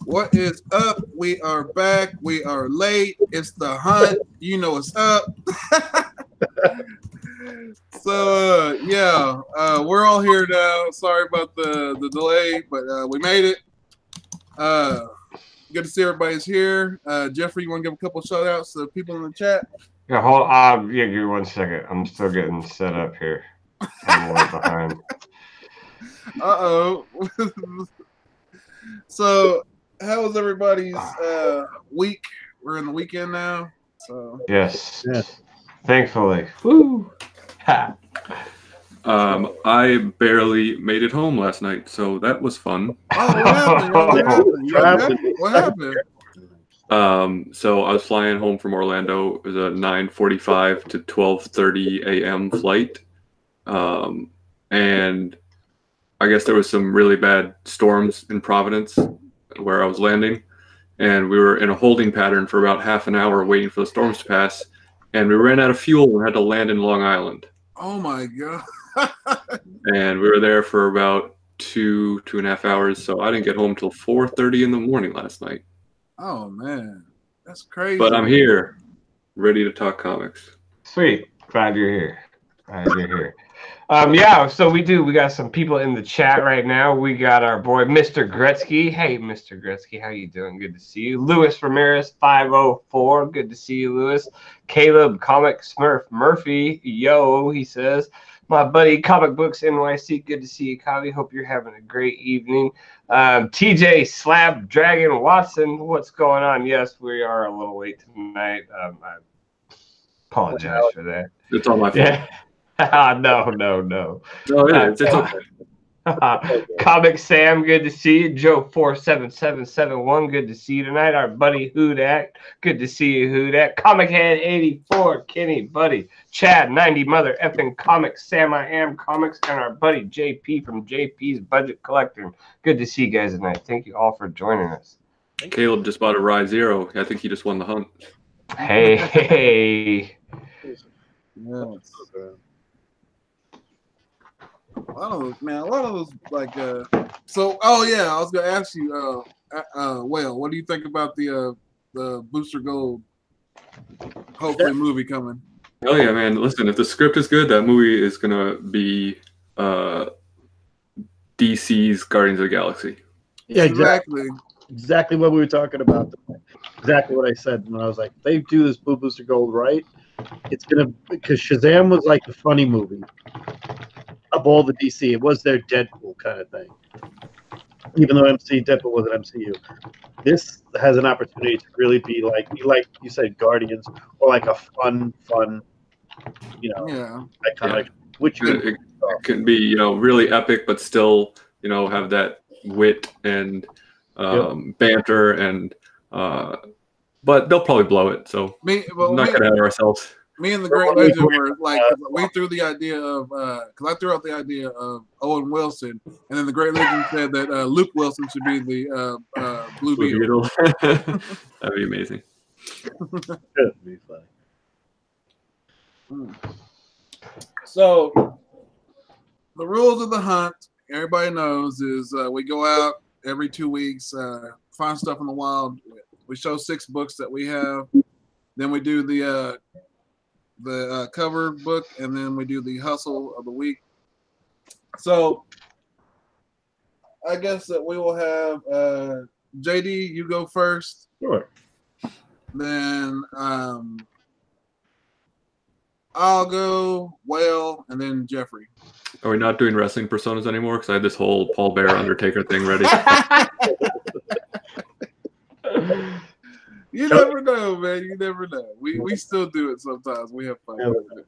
What is up? We are back. We are late. It's the hunt. You know what's up. So we're all here now. Sorry about the delay, but we made it. Good to see everybody's here. Jeffrey, you want to give a couple shout outs to the people in the chat? Yeah, give me 1 second. I'm still getting set up here. I'm a little behind. Uh-oh. So, how was everybody's week? We're in the weekend now. So yes. Thankfully. Woo! Ha. I barely made it home last night, so that was fun. Oh, what happened? What happened? So I was flying home from Orlando. It was a 9:45 to 12:30 a.m. flight, and I guess there was some really bad storms in Providence where I was landing, and we were in a holding pattern for about half an hour waiting for the storms to pass, and we ran out of fuel and had to land in Long Island. Oh my god! And we were there for about 2.5 hours, so I didn't get home till 4:30 in the morning last night. Oh man, that's crazy. But I'm here, ready to talk comics. Sweet. Glad you're here. So we got some people in the chat right now. We got our boy Mr. Gretzky. Hey, Mr. Gretzky, how you doing? Good to see you. Louis Ramirez 504. Good to see you, Louis. Caleb Comic Smurf Murphy. Yo, he says. My buddy Comic Books NYC. Good to see you, Kavi. Hope you're having a great evening. TJ Slab Dragon Watson. What's going on? Yes, we are a little late tonight. I apologize for that. It's all my fault. Yeah. No. No, it's okay. Comic Sam, good to see you. Joe 47771, good to see you tonight. Our buddy Hoodat, good to see you, Hoodat. Comic Head 84, Kenny, buddy. Chad 90, Mother effing Comics, Sam I Am Comics, and our buddy JP from JP's Budget Collector. Good to see you guys tonight. Thank you all for joining us. Caleb just bought a Rye Zero. I think he just won the hunt. Hey. Yes. A lot of those like so. Oh yeah, I was gonna ask you, Whale, what do you think about the Booster Gold hopefully movie coming? Oh yeah, man! Listen, if the script is good, that movie is gonna be DC's Guardians of the Galaxy. Yeah, exactly what we were talking about. Exactly what I said when I was like, if they do this Booster Gold right, it's gonna, because Shazam was like the funny movie of all the DC. It was their Deadpool kind of thing. Even though Deadpool was an MCU. This has an opportunity to really be like you said, Guardians, or like a fun, iconic. Which it can be, really epic, but still, have that wit and banter and. But they'll probably blow it, so not gonna have ourselves. Me and the Great Legend were like, we threw the idea of, because I threw out the idea of Owen Wilson, and then the Great Legend said that Luke Wilson should be the Blue Beetle. That'd be amazing. That'd be funny. So, the rules of the hunt, everybody knows, is we go out every 2 weeks, find stuff in the wild. We show 6 books that we have. Then we do the cover book, and then we do the hustle of the week. So I guess that we will have JD, you go first. Sure. Then I'll go, Whale, and then Jeffrey. Are we not doing wrestling personas anymore? Because I had this whole Paul Bear Undertaker thing ready. You never know, man. You never know. We still do it sometimes. We have fun with it.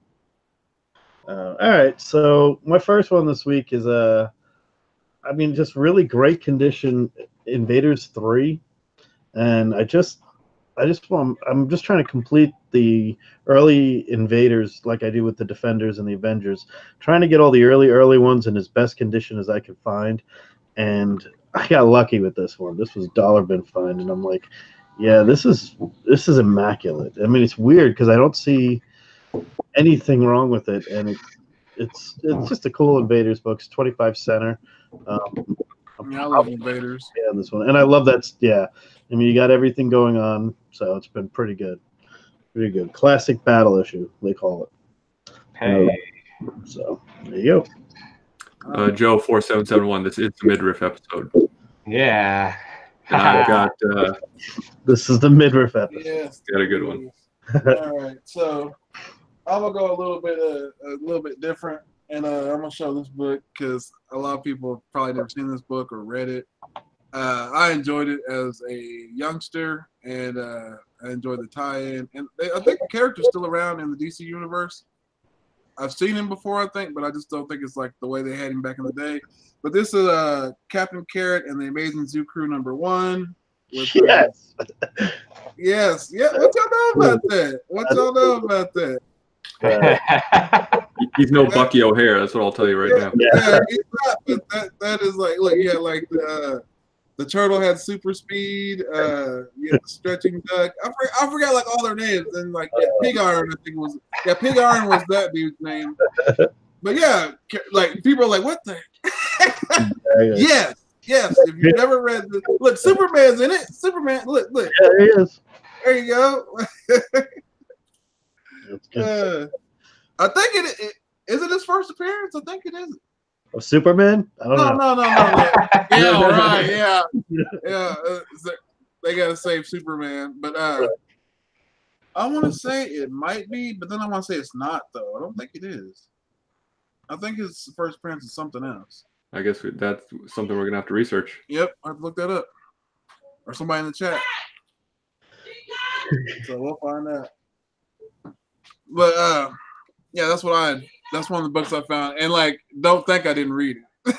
All right. So my first one this week is just really great condition Invaders 3, and I'm just trying to complete the early Invaders like I do with the Defenders and the Avengers, trying to get all the early ones in as best condition as I could find, and I got lucky with this one. This was dollar bin find, and I'm like, yeah, this is immaculate. I mean, it's weird because I don't see anything wrong with it, and it's just a cool Invaders book. It's 25 center. I'm Yeah, I love Invaders. Yeah, this one, and I love that. Yeah, I mean, you got everything going on, so it's been pretty good. Pretty good. Classic battle issue, they call it. Hey. So there you go. Joe 4771. This is the midriff episode, Yeah. and I've got This is the midriff episode. Yes. got a good one. All right, so I'm gonna go a little bit different, and I'm gonna show this book because a lot of people have probably never seen this book or read it. I enjoyed it as a youngster, and I enjoyed the tie-in. And I think the character's still around in the DC universe. I've seen him before, I think, but I just don't think it's like the way they had him back in the day. But this is Captain Carrot and the Amazing Zoo Crew #1. With, Yes. yes. Yeah. What y'all know about that? What y'all know about that? He's no Bucky O'Hare. That's what I'll tell you right now. Yeah, he's not, but that is like, look, yeah, like the turtle had super speed. The stretching duck. I forgot like all their names, and like Pig Iron, I think was Pig Iron was that dude's name. But yeah, like people are like, what the? Yes. If you never read this, look, Superman's in it. Superman, look. Yeah, he is. There you go. That's good. I think it is it his first appearance. I think it is. Oh, Superman? I don't know. No. Yeah, right. Yeah. They gotta save Superman, but I want to say it might be, but then I want to say it's not though. I don't think it is. I think his first appearance is something else. I guess that's something we're gonna have to research. Yep, I have to look that up, or somebody in the chat. So we'll find out. But yeah, that's one of the books I found, and like, don't think I didn't read it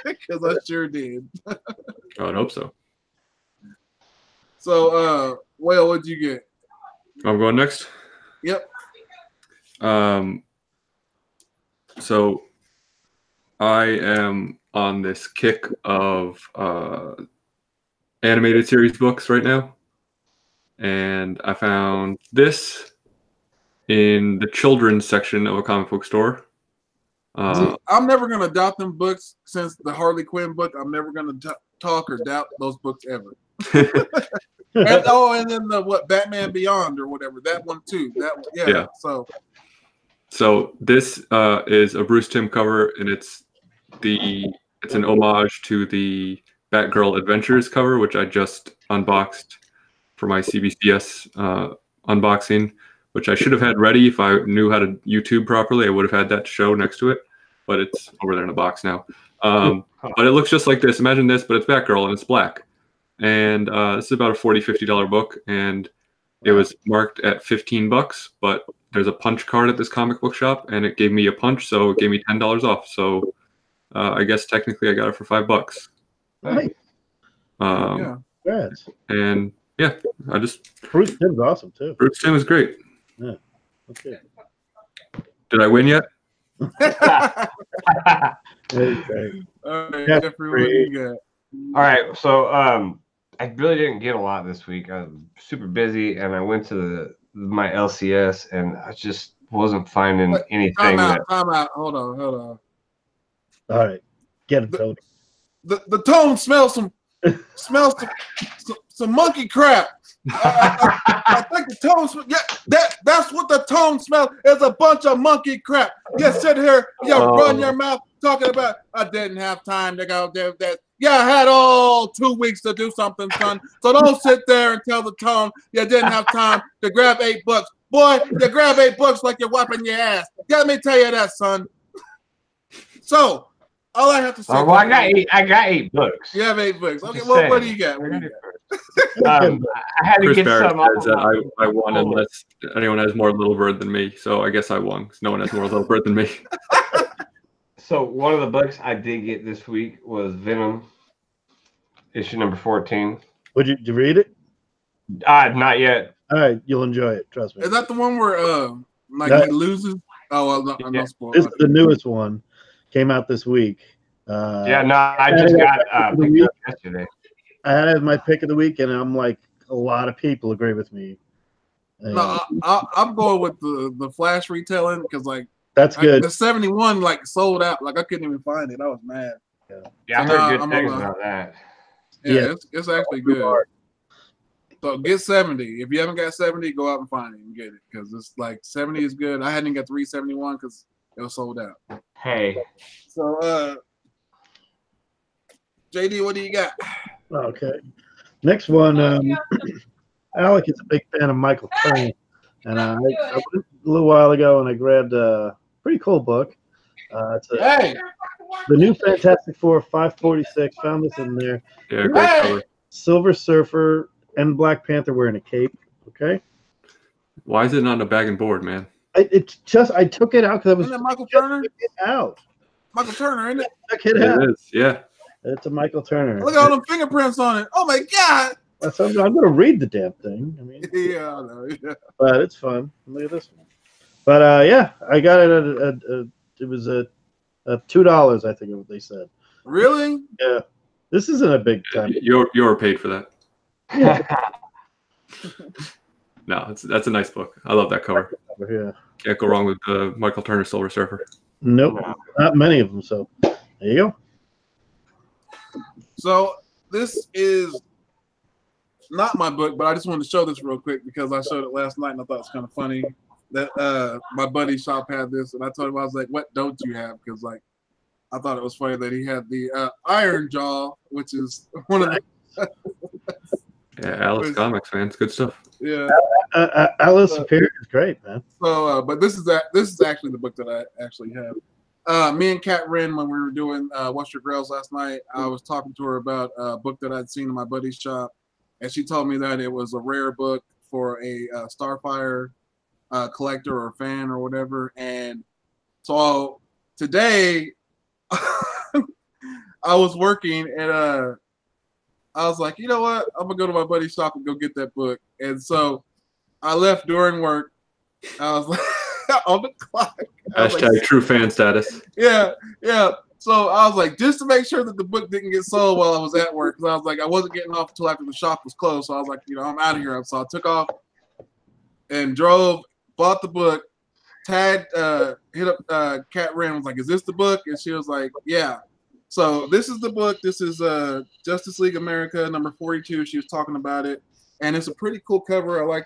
because I sure did. Oh, I'd hope so. So, Whale, what'd you get? I'm going next. Yep. So I am on this kick of animated series books right now, and I found this in the children's section of a comic book store. I'm never gonna doubt them books since the Harley Quinn book. I'm never gonna talk or doubt those books ever. and then the Batman Beyond or whatever, that one too. That one, yeah. So this is a Bruce Timm cover, and it's an homage to the Batgirl Adventures cover, which I just unboxed for my CBCS unboxing, which I should have had ready if I knew how to YouTube properly. I would have had that show next to it, but it's over there in a box now. But it looks just like this. Imagine this, but it's Batgirl and it's black. And this is about a $40, $50 book, and it was marked at $15, but there's a punch card at this comic book shop, and it gave me a punch, so it gave me $10 off. So I guess technically I got it for $5. Nice. Congrats. And yeah, Bruce Timm's awesome too. Bruce Timm is great. Yeah. Okay. Did I win yet? Okay. All right, Yeah, Jeffrey, what do you got? All right, so I really didn't get a lot this week. I was super busy, and I went to my LCS, and I just wasn't finding anything. Time out. Hold on. All right. Get it, Toad. The tone smells some monkey crap. I think the tone. Yeah, that's what the tone smells. It's a bunch of monkey crap. You sit here, run your mouth talking about. I didn't have time to go do that. Yeah, I had all 2 weeks to do something, son. So don't sit there and tell the tone you didn't have time to grab $8. Boy, you grab $8 like you're wiping your ass. Let me tell you that, son. So, all I have to say. Well, I got 8 books. You have 8 books. Okay, well, what do you got? I had to Chris get Barrett some. says that I won unless anyone has more Little Bird than me. So I guess I won because no one has more Little Bird than me. So one of the books I did get this week was Venom, issue number 14. Did you read it? Not yet. All right, you'll enjoy it. Trust me. Is that the one where he loses? Oh, well, I'm not spoiled. This is the newest one. Came out this week. I just got picked up yesterday. I had my pick of the week, and I'm like, a lot of people agree with me. No, I'm going with the Flash retelling because like that's good. The 71 like sold out. Like I couldn't even find it. I was mad. Yeah, I So now heard good I'm things on the- about that. Yeah, it's actually good. hard. So get 70. If you haven't got 70, go out and find it and get it because it's like 70 is good. I hadn't got 371 because it was sold out. Hey, So JD, what do you got? Okay. Next one, Alec is a big fan of Michael Turner. And I went a little while ago and I grabbed a pretty cool book. It's Hey, the new Fantastic Four 546. Found this in there. Yeah, great Hey! cover. Silver Surfer and Black Panther wearing a cape. Okay. Why is it not in a bag and board, man? I took it out because I was isn't that Michael Turner? took it out. Michael Turner, isn't it? Took it out. It is, yeah. It's a Michael Turner. Look at all them fingerprints on it. Oh my God. I'm going to read the damn thing. I mean, Yeah, I know. Yeah. but it's fun. Look at this one. But yeah, I got it at it was a $2. I think is what they said. Really? Yeah, this isn't a big time. You're paid for that. No, that's a nice book. I love that cover. Yeah. Can't go wrong with Michael Turner Silver Surfer. Nope, not many of them. So there you go. So this is not my book, but I just wanted to show this real quick because I showed it last night and I thought it was kind of funny that my buddy's shop had this, and I told him, I was like, "What don't you have?" Because like I thought it was funny that he had the Iron Jaw, which is one of the Yeah, Alice Comics, man. It's good stuff. yeah. Alice Superior is great, man. So, but this is actually the book that I actually have. Me and Kat Wren, when we were doing What's Your Grails last night, I was talking to her about a book that I'd seen in my buddy's shop, and she told me that it was a rare book for a Starfire collector or fan or whatever. And so today, I was working and I was like, you know what? I'm gonna go to my buddy's shop and go get that book. And so I left during work. I was like on the clock. I was Hashtag like, true fan status. yeah. So I was like, just to make sure that the book didn't get sold while I was at work, because I was like, I wasn't getting off until after the shop was closed. So I was like, I'm out of here. So I took off and drove, bought the book, tagged, hit up Kat Wren, was like, is this the book? And she was like, yeah. So this is the book. This is Justice League America number 42. She was talking about it, and it's a pretty cool cover. I like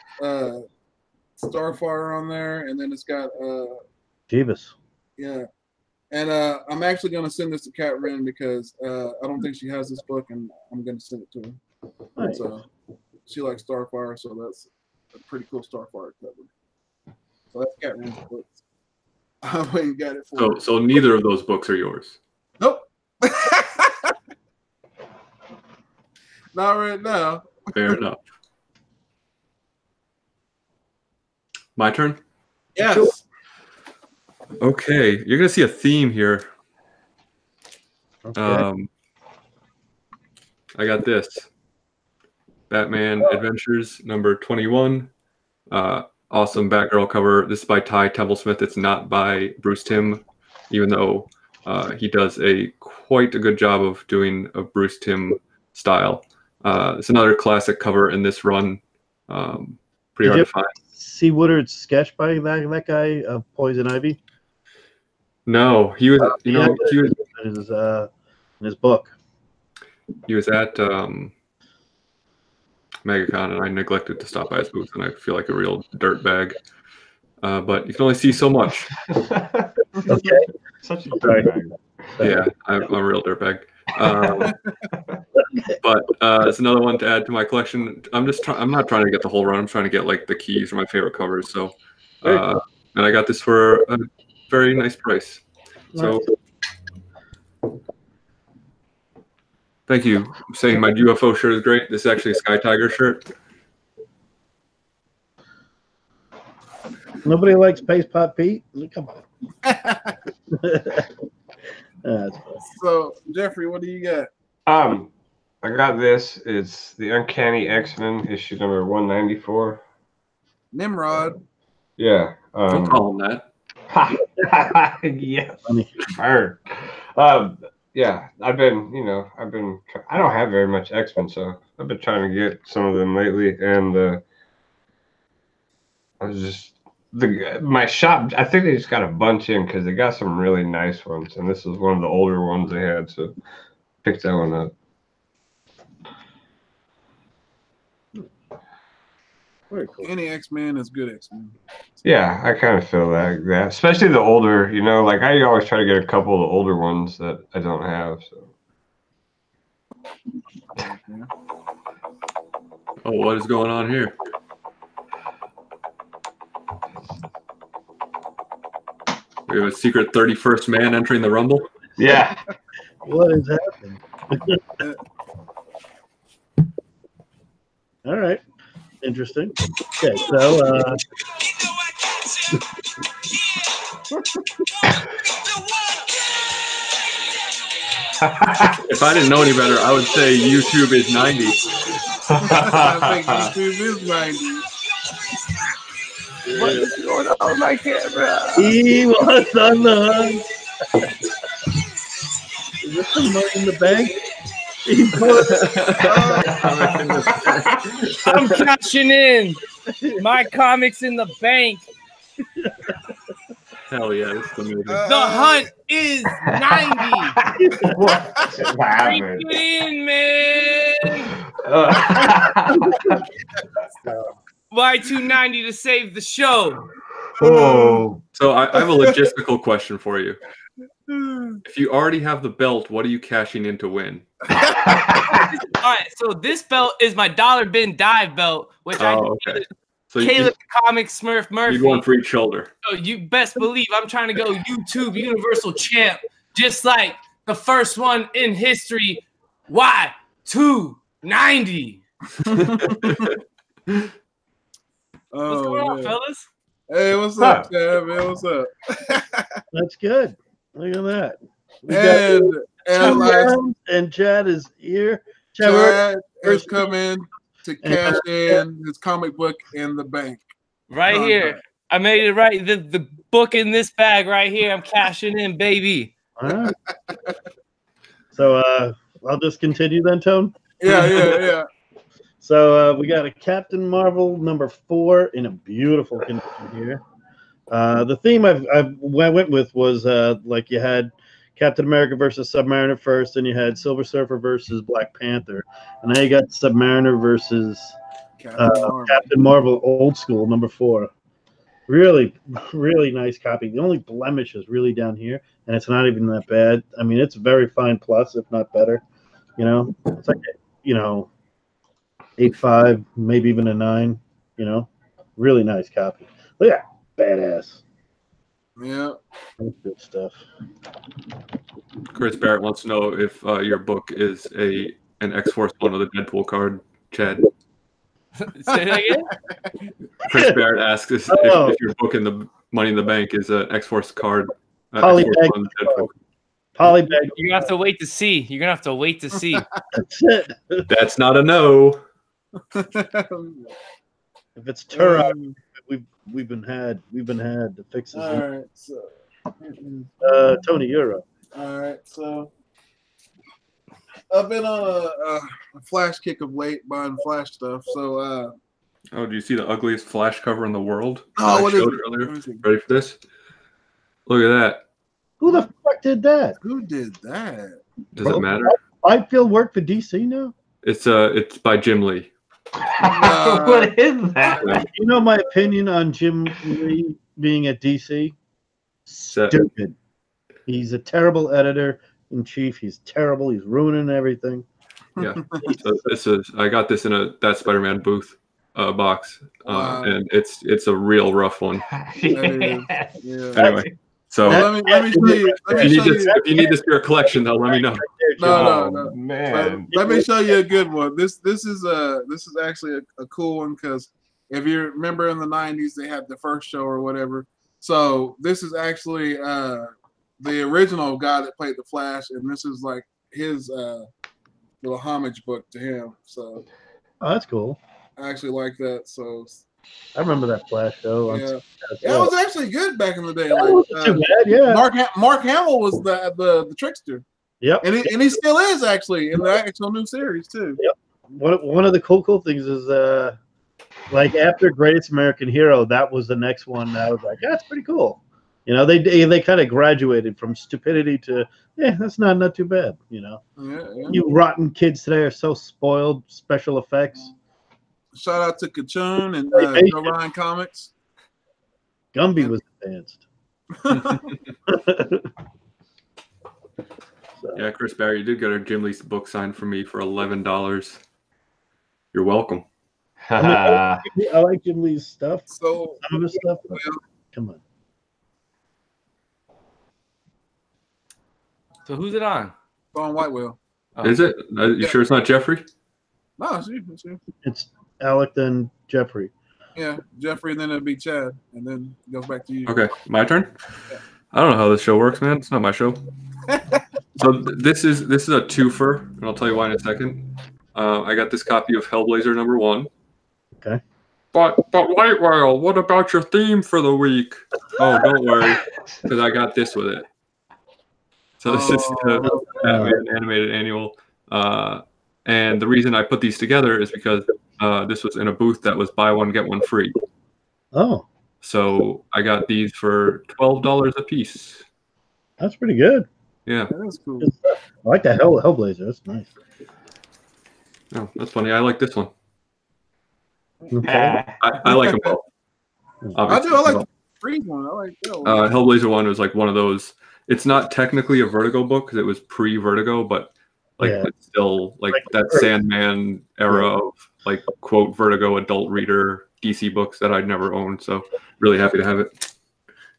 Starfire on there, and then it's got Jeebus. yeah. And I'm actually going to send this to Kat Wren because I don't think she has this book, and I'm going to send it to her. Nice. So she likes Starfire, so that's a pretty cool Starfire cover. So that's Kat Wren's book. I went and got it for her. So neither of those books are yours. Nope. Not right now. Fair enough. My turn? Yes. Okay. You're going to see a theme here. Okay. I got this. Batman Adventures number 21. Awesome Batgirl cover. This is by Ty Templesmith. It's not by Bruce Timm, even though he does quite a good job of doing a Bruce Timm style. It's another classic cover in this run. Pretty hard to find. See Woodard's sketch by that guy, Poison Ivy? No, he was. He was. In his book. He was at MegaCon, and I neglected to stop by his booth, and I feel like a real dirtbag. But you can only see so much. Okay. Such a dirtbag. Yeah, I'm a real dirtbag. But it's another one to add to my collection. I'm not trying to get the whole run. I'm trying to get like the keys or my favorite covers. So, and I got this for a very nice price. So, thank you. I'm saying my UFO shirt is great. This is actually a Sky Tiger shirt. Nobody likes Space Pot Pete? Come on. That's funny. So Jeffrey, what do you got? I got this. It's the Uncanny X-Men issue number 194. Nimrod. Yeah. Don't call him that. Yes. Funny. Heard. Yeah, I don't have very much X-Men, so I've been trying to get some of them lately, and I was just my shop. I think they just got a bunch in because they got some really nice ones, and this is one of the older ones they had. So pick that one up. Very cool. Any X-Men is good X-Men. Yeah, I kind of feel like that, especially the older. You know, like I always try to get a couple of the older ones that I don't have. So. Yeah. Oh, what is going on here? We have a secret 31st man entering the Rumble. Yeah. What is happening? All right. Interesting. Okay, so If I didn't know any better, I would say YouTube is 90. I think YouTube is 90. What is going on with my camera? he was on the hunt. Is this the money in the bank? He put I'm cashing in. My comics in the bank. Hell yeah, this is amazing. The hunt is 90. What just Bring happened? it in, man. Why 290 to save the show? Oh, So I have a logistical question for you. If you already have the belt, what are you cashing in to win? All right, so this belt is my dollar bin dive belt, which I okay. So Caleb the Comic Smurf Murphy. you'd one for each shoulder. So you best believe I'm trying to go YouTube Universal Champ, just like the first one in history. Why 290? Oh, What's going on, man. fellas? Hey, what's up, Chad, man? What's up? That's good. Look at that. We got And like, Chad, and Chad is here. Chad, Chad has come in to cash in his comic book in the bank. Right here. I made it right. The book in this bag right here. I'm cashing in, baby. all right. So I'll just continue then, Tone. Yeah. So we got a Captain Marvel #4 in a beautiful condition here. The theme I went with was like you had Captain America versus Submariner first, and you had Silver Surfer versus Black Panther, and now you got Submariner versus Captain Marvel old school #4. Really, really nice copy. The only blemish is really down here, and it's not even that bad. I mean, it's very fine plus, if not better. You know, it's like 8.5, maybe even a 9. You know, really nice copy. Look at that, badass. Yeah. That's good stuff. Chris Barrett wants to know if your book is an X-Force one of the Deadpool card. Chad. Say that again? Chris Barrett asks if your book in the Money in the Bank is an X-Force card. Polybag. X-Force one of the Deadpool. Polybag. You're gonna have to wait to see. You're gonna have to wait to see. That's it. That's not a no. If it's Turok, we've been had the fixes. All right. So, Tony, you're up. all right. So, I've been on a Flash kick of late buying Flash stuff. So, Oh, do you see the ugliest Flash cover in the world? Oh, that I what is showed it? earlier? Let me see. Ready for this? Look at that. Who the fuck did that? who did that? Does it matter? Whitefield work for DC now? It's by Jim Lee. what is that? You know my opinion on Jim Lee being at DC? Stupid. He's a terrible editor in chief. He's terrible. He's ruining everything. Yeah. So I got this in that Spider-Man booth box, Wow. and it's a real rough one. Yeah. Anyway, so Well, let me show you. if you need this for your collection, though, let me know. No. Man. Let me show you a good one. This is actually a cool one because if you remember in the 90s they had the first show or whatever. So this is actually the original guy that played the Flash, and this is like his little homage book to him. So Oh, that's cool. I actually like that. So I remember that Flash show. on yeah, CBS. it was actually good back in the day. That Like, wasn't too bad, yeah. Mark Hamill was the trickster, Yep. and he still is actually in the actual new series too. One of the cool things is like after Greatest American Hero, that was the next one that I was like, that's pretty cool. You know, they kind of graduated from stupidity to, yeah, that's not too bad. You know, you rotten kids today are so spoiled. Special effects. Shout out to Kachun and Joe Ryan Comics. Gumby was advanced. Yeah, Chris Barry, you did get a Jim Lee's book signed for me for $11. You're welcome. I like Jim Lee's stuff. So Some of his stuff. But come on. So who's it on? on White Whale. Oh. Is it? You sure it's not Jeffrey? No, it's you. It's Alec then Jeffrey. Yeah, Jeffrey, and then it'll be Chad, and then it goes back to you. Okay, my turn. Yeah. I don't know how this show works, man. It's not my show. So this is a twofer, and I'll tell you why in a second. I got this copy of Hellblazer #1. Okay. But White Whale, what about your theme for the week? Oh, don't worry, because I got this with it. So this is the animated annual. And the reason I put these together is because this was in a booth that was buy one, get one free. Oh. So I got these for $12 a piece. That's pretty good. Yeah. That is cool. I like that Hellblazer. That's nice. Oh, that's funny. I like this one. Okay. I like them both. I do. I like the free one. I like that one. Hellblazer 1 was like one of those. It's not technically a Vertigo book because it was pre-Vertigo, but like it's still like that Sandman era of like quote Vertigo adult reader DC books that I'd never owned. So really happy to have it.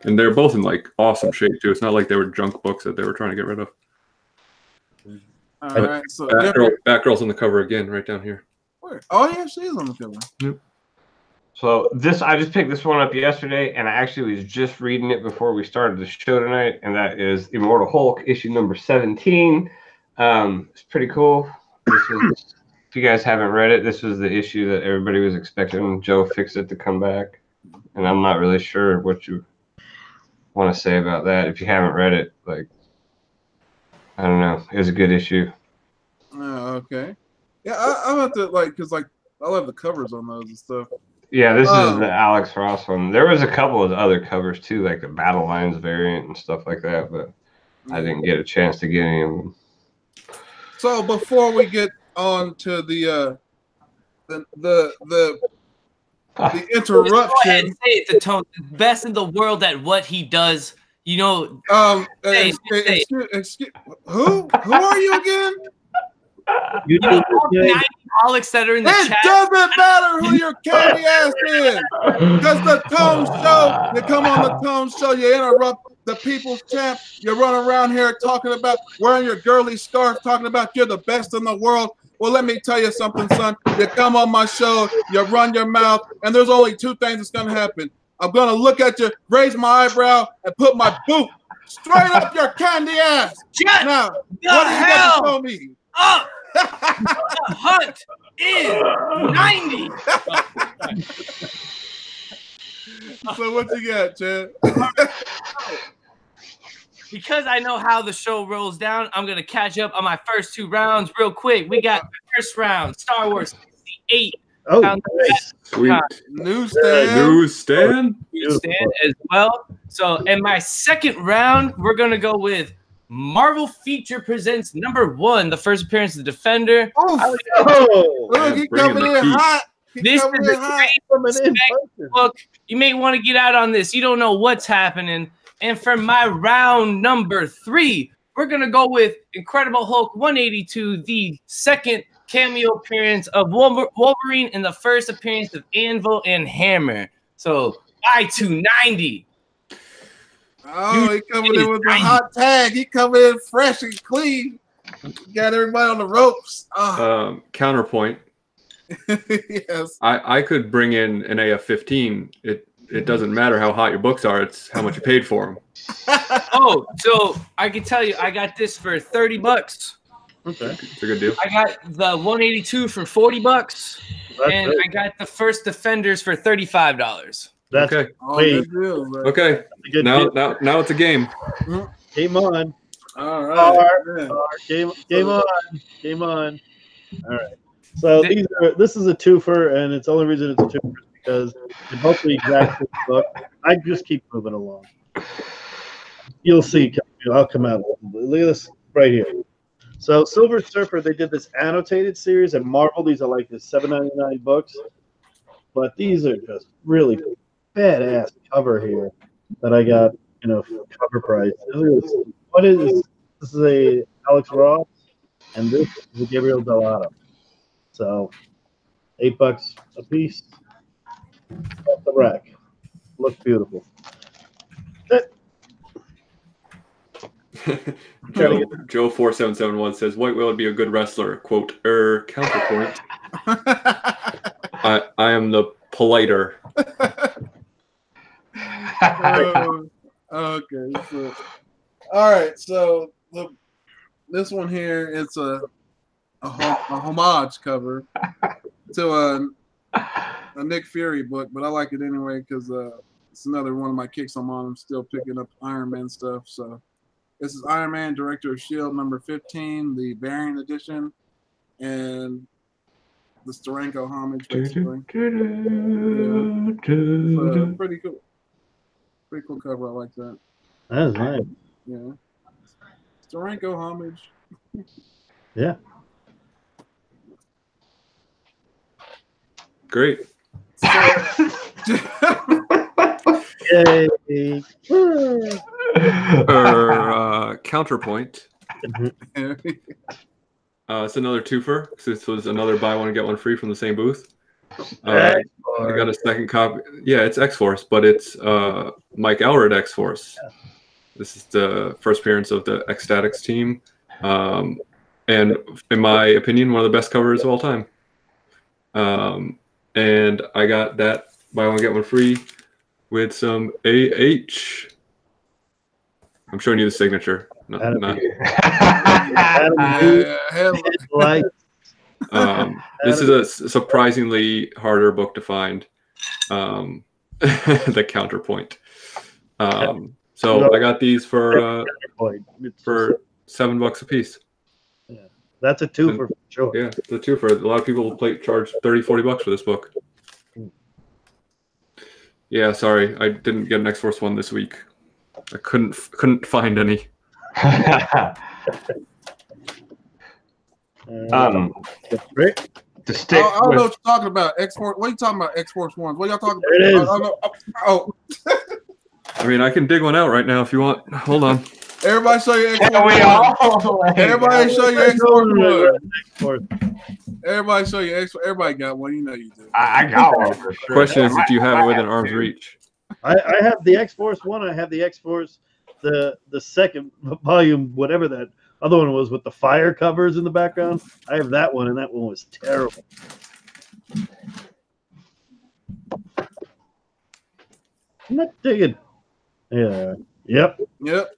And they're both in like awesome shape too. It's not like they were junk books that they were trying to get rid of. All right. So Batgirl's on the cover again, right down here. where? Oh yeah, she is on the cover. Yep. So I just picked this one up yesterday, and I actually was just reading it before we started the show tonight, and that is Immortal Hulk, issue number 17. It's pretty cool. If you guys haven't read it, this was the issue that everybody was expecting Joe Fixit to come back, and I'm not really sure what you want to say about that. If you haven't read it, like, I don't know, it was a good issue. Oh, okay. Yeah, I'm at the because I love the covers on those and stuff. Yeah, this is the Alex Ross one. There was a couple of other covers too, like the Battle Lines variant and stuff like that, but I didn't get a chance to get any of them. So before we get on to the interruption, Go ahead and say it, the tone, best in the world at what he does. You know. Excuse, who are you again? You know, all the 90 Alex that are in the It chat. doesn't matter who your candy ass is, because the Tone Show. You come on the Tone Show, you interrupt the People's Champ. You run around here talking about wearing your girly scarf, talking about you're the best in the world. Well, let me tell you something, son. You come on my show, you run your mouth, and there's only two things that's gonna happen. I'm gonna look at you, raise my eyebrow, and put my boot straight up your candy ass. Shut Now, the what do you got to hell show me? up. The hunt is 90. So what you got, Chad? Because I know how the show rolls down, I'm going to catch up on my first two rounds real quick. We got the first round, Star Wars 68. Oh, nice. Sweet. Newsstand as well. So in my second round, we're going to go with Marvel Feature Presents #1, the first appearance of the Defender. Look, he coming in hot. This is a great book. You may want to get out on this. You don't know what's happening. And for my round number 3, we're going to go with Incredible Hulk 182, the second cameo appearance of Wolverine and the first appearance of Anvil and Hammer. So, buy 290. Oh, he coming in with the hot tag. He coming in fresh and clean. Got everybody on the ropes. Counterpoint. Yes. I could bring in an AF-15. It doesn't matter how hot your books are. It's how much you paid for them. Oh, so I can tell you, I got this for $30. Okay, it's a good deal. I got the 182 for $40, and I got the first Defenders for $35. That's okay. Good deal, right? Okay. Now it's a game. Game on. All right. Game on. Game on. All right. So this is a twofer, and it's the only reason it's a twofer is because they're both the exact same book. I just keep moving along. You'll see. I'll come out. Look at this right here. So Silver Surfer, they did this annotated series, and Marvel, these are like the $7.99 books. But these are just really badass cover here that I got, cover price. What is this? This is a Alex Ross, and this is a Gabriel Dell'Otto. So $8 a piece. Off the rack. Looks beautiful. Joe 4771 says White Whale would be a good wrestler. Quote, counterpoint. I am the politer. Okay. So, all right. So this one here, it's a homage cover to a Nick Fury book, but I like it anyway because it's another one of my kicks I'm on. I'm still picking up Iron Man stuff. So this is Iron Man, Director of S.H.I.E.L.D. number 15, the variant edition, and the Steranko homage, basically. Yeah. Pretty cool. Pretty cool cover. I like that. That is nice. Yeah. Steranko homage. Yeah. Great. Yay. Counterpoint. It's another twofer. This was another buy one get one free from the same booth. I got a second copy. Yeah, it's X-Force, but it's Mike Allred X-Force. Yeah. This is the first appearance of the Ecstatics team, and in my opinion, one of the best covers of all time. And I got that buy one get one free with some AH. I'm showing you the signature. Not. This is a surprisingly harder book to find. The counterpoint. So I got these for $7 a piece. Yeah, that's a twofer for sure. Yeah, it's a twofer. A lot of people charge $30-$40 for this book. Yeah, sorry, I didn't get an X-Force one this week. I couldn't find any. To stick. I don't know what you're talking about. X-Force. What are you talking about? X-Force ones. What are y'all talking about? Oh. I mean, I can dig one out right now if you want. Hold on. Everybody show your X-Force one. Everybody show your X-Force one. Everybody show your X-Force. Everybody got one. You know you do. I got one for sure. Question is, do you have it within arm's reach? I have the X-Force one. I have the X-Force, the second volume, whatever that other one was with the fire covers in the background. I have that one, and that one was terrible. I'm not digging. Yeah. Yep.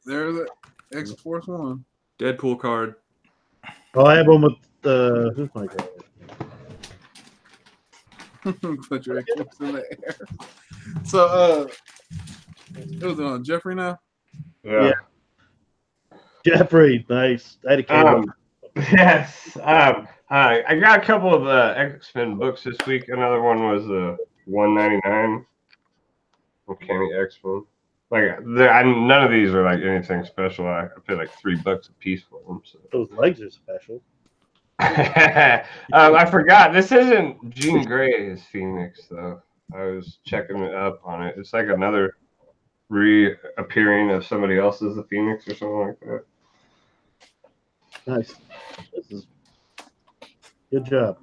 There's the X-Force one. Deadpool card. Oh, I have one with the. Who's my guy? Put your X-Force in the air. So, who's on? Jeffrey now? Yeah. Jeffrey, nice. I had a camera. Yes. I got a couple of X-Men books this week. Another one was $1.99. Uncanny X-Men. None of these are like anything special. I paid like $3 a piece for them. So. Those legs are special. I forgot. This isn't Jean Grey's Phoenix, though. I was checking it up on it. It's like another reappearing of somebody else's The Phoenix or something like that. Nice. This is good job.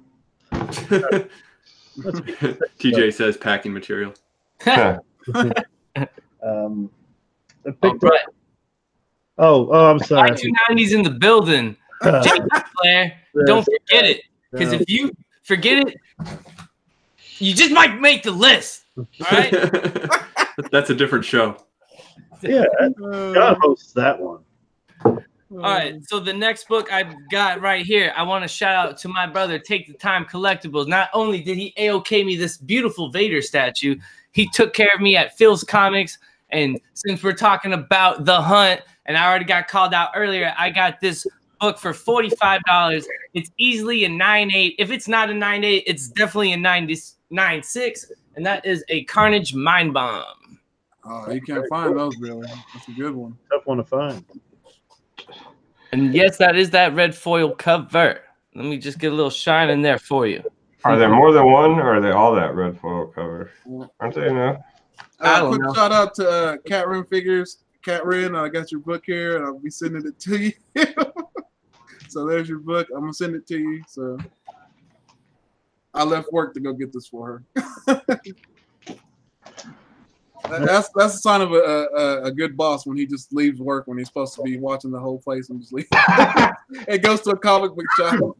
TJ says packing material. I picked up. Oh, I'm sorry. 1990s in the building. Claire, don't forget it. Because if you forget it, you just might make the list. All right? That's a different show. Yeah, God hosts that one. All right, so the next book I've got right here, I want to shout out to my brother, Take the Time Collectibles. Not only did he A-OK me this beautiful Vader statue, he took care of me at Phil's Comics. And since we're talking about The Hunt, and I already got called out earlier, I got this book for $45. It's easily a 9.8. If it's not a 9.8, it's definitely a 9.6. and that is a Carnage Mind Bomb. Oh, you can't find those really. That's a good one. Tough one to find. And yes, that is that red foil cover. Let me just get a little shine in there for you. Are there more than one, or are they all that red foil cover? Aren't they? No. I don't Quick know. shout out to Cat Ren Figures. Cat Ren, I got your book here, and I'll be sending it to you. So there's your book. I'm gonna send it to you. So I left work to go get this for her. That's a sign of a good boss when he just leaves work when he's supposed to be watching the whole place and just leave. It goes to a comic book shop.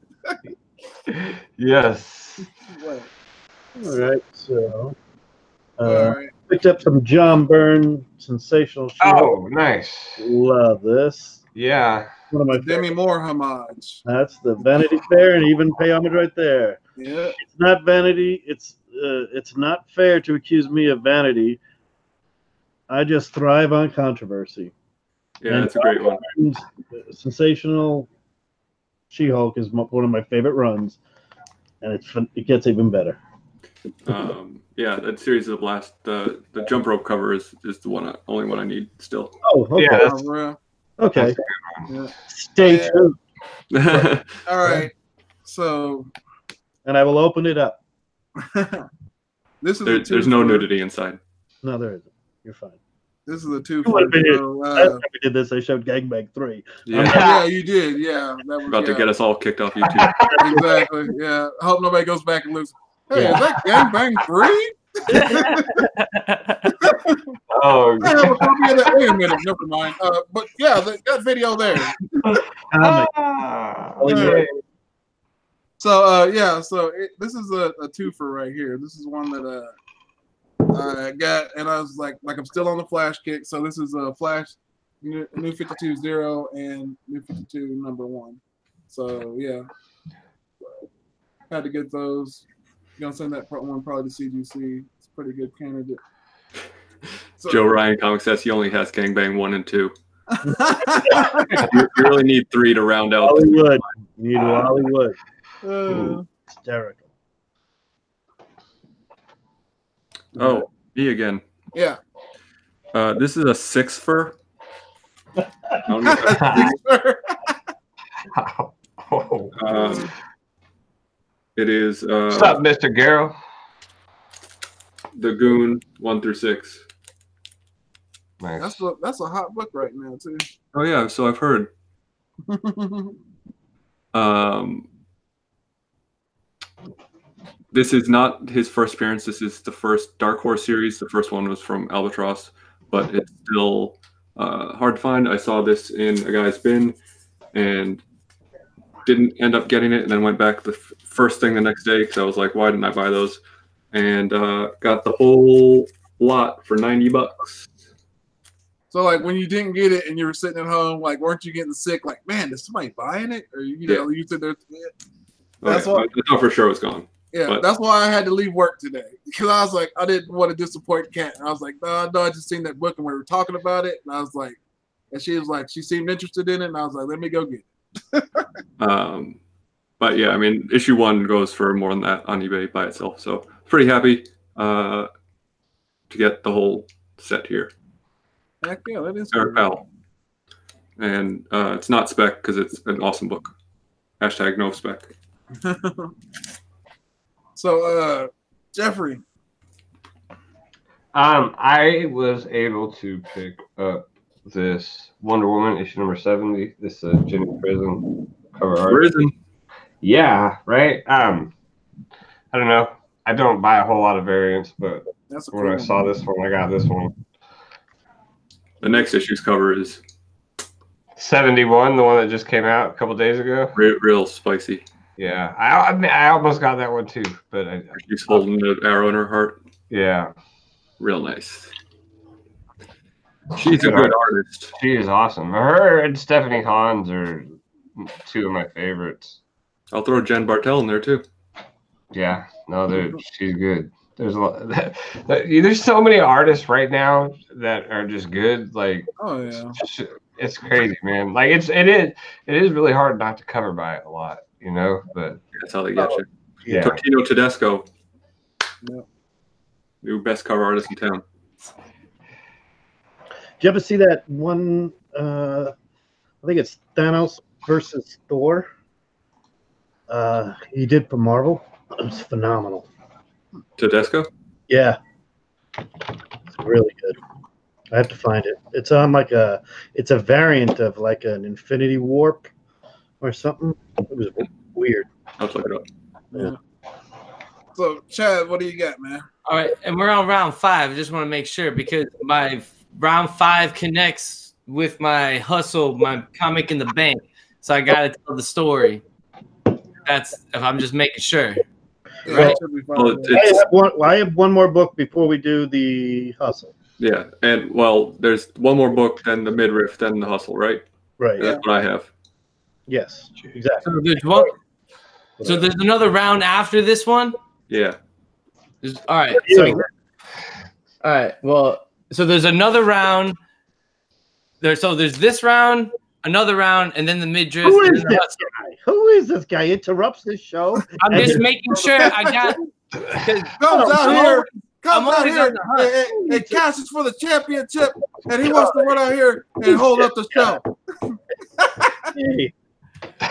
Yes. What? All right, so All right. picked up some John Byrne Sensational She-Hulk. Oh, nice. Love this. Yeah. One of my Demi Moore homage. That's the Vanity Fair and even pay homage right there. Yeah. It's not vanity. It's not fair to accuse me of vanity. I just thrive on controversy. Yeah, that's a great one. And Sensational She-Hulk is one of my favorite runs, and it gets even better. Yeah, that series is a blast. The jump rope cover is the only one I need still. Oh, okay. Yeah, Oh, real. Okay. Yeah. Stay Yeah. tuned, All right. So and I will open it up. this is There's no nudity inside. No, there isn't. You're fine. This is a two. You would've been here. So, Last time we did this, I showed Gangbang 3. Yeah, yeah, you did. Yeah, that was about to yeah, get us all kicked off YouTube. exactly. Yeah, I hope nobody goes back and looks. Hey, Yeah. is that Gangbang 3? Oh, I have a copy of that. Wait a minute, never mind. But yeah, that video there. yeah. So yeah, so this is a twofer right here. This is one that I got, and I was like I'm still on the Flash kick. So this is a Flash New 52-0 and New 52 #1. So yeah, had to get those. Gonna send that one probably to CGC. It's a pretty good candidate. So, Joe Ryan Comics says he only has Gangbang 1 and 2. You really need 3 to round out. Hollywood. You need Hollywood. Hysterical. Oh, me again. yeah. This is a 6 fur. I don't know. Oh. It is What's up, Mr. Garrow? the Goon 1 through 6. Nice. That's a hot book right now too. Oh yeah, so I've heard. This is not his first appearance. This is the first Dark Horse series. The first one was from Albatross, but it's still hard to find. I saw this in a guy's bin and didn't end up getting it, and then went back the first thing the next day because I was like, why didn't I buy those? And got the whole lot for $90. So like when you didn't get it and you were sitting at home, like weren't you getting sick? Like, man, is somebody buying it? Or you know, you said there. That's why. I thought for sure it was gone. Yeah, But- that's why I had to leave work today because I was like, I didn't want to disappoint Kat. And I was like, no, I just seen that book and we were talking about it, and I was like, and she was like, she seemed interested in it, and I was like, let me go get it. But yeah, I mean, issue 1 goes for more than that on eBay by itself. So pretty happy to get the whole set here. Heck yeah, that is Eric Powell. And it's not spec because it's an awesome book. Hashtag no spec. So, Jeffrey. I was able to pick up this Wonder Woman issue number 70. This Jenny Prison cover art. Risen. Yeah, right. I don't know. I don't buy a whole lot of variants, but That's a when I cool saw one. this one, I got this one. The next issue's cover is 71, the one that just came out a couple days ago. real spicy. Yeah, I almost got that one too, but She's holding the arrow in her heart. yeah, Real nice. She's a good artist. she is awesome. Her and Stephanie Hans are two of my favorites. I'll throw Jen Bartel in there too. Yeah, no, she's good. There's a lot. There's so many artists right now that are just good. Like, Oh yeah. it's crazy, man. Like it is really hard not to cover by it a lot, you know. But That's how they get you. yeah, Totino Tedesco. New best cover artist in town. Did you ever see that one? I think it's Thanos versus Thor. He did for Marvel. It was phenomenal. Tedesco? Yeah, it's really good. I have to find it. It's on like it's a variant of like an Infinity Warp or something. It was weird. I'll look it up. Yeah. So, Chad, what do you got, man? All right, and we're on round 5. I just want to make sure because my round 5 connects with my hustle, my comic in the bank. So I got to tell the story. That's if I'm just making sure. Yeah, Right. it should be fine. Well, I have one more book before we do the hustle. yeah, and well, there's one more book, then the midriff, then the hustle, right? Right. That's what I have. Yes. Exactly. So there's one. So there's another round after this one. Yeah. All right. Yeah. All right. Well, so there's another round. There's this round, another round, and then the midriff. Who and is then the this guy? Who is this guy? Interrupts this show. I'm just making sure I got. Comes out here, I'm comes out always here, on the hunt. and cashes for the championship, and he wants to run out here and hold up the show. Hey.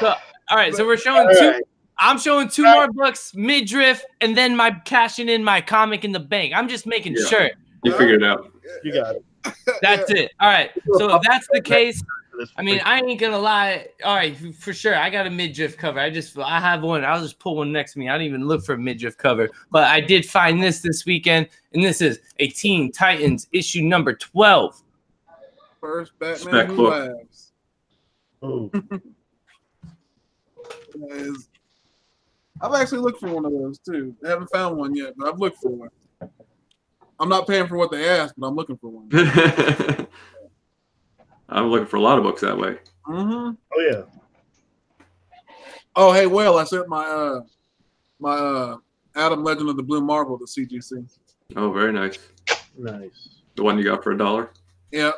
So, all right. So we're showing All two. right. I'm showing 2 more books, midriff, and then my cashing in my comic in the bank. I'm just making Yeah. sure. You figured it out. You got it. That's it. All right. So if that's the case, This I mean, I ain't gonna lie. All right, for sure, I got a midriff cover. I have one. I'll just pull one next to me. I didn't even look for a midriff cover, but I did find this weekend, and this is a Teen Titans issue number 12. First Batman Spec Who book. Laughs. Oh. I've actually looked for one of those too. I haven't found one yet, but I've looked for one. I'm not paying for what they asked, but I'm looking for one. I'm looking for a lot of books that way. Mm-hmm. Oh yeah. Oh, hey, Will, I sent my Adam Legend of the Blue Marble to CGC. Oh, very nice. Nice. The one you got for $1. Yeah.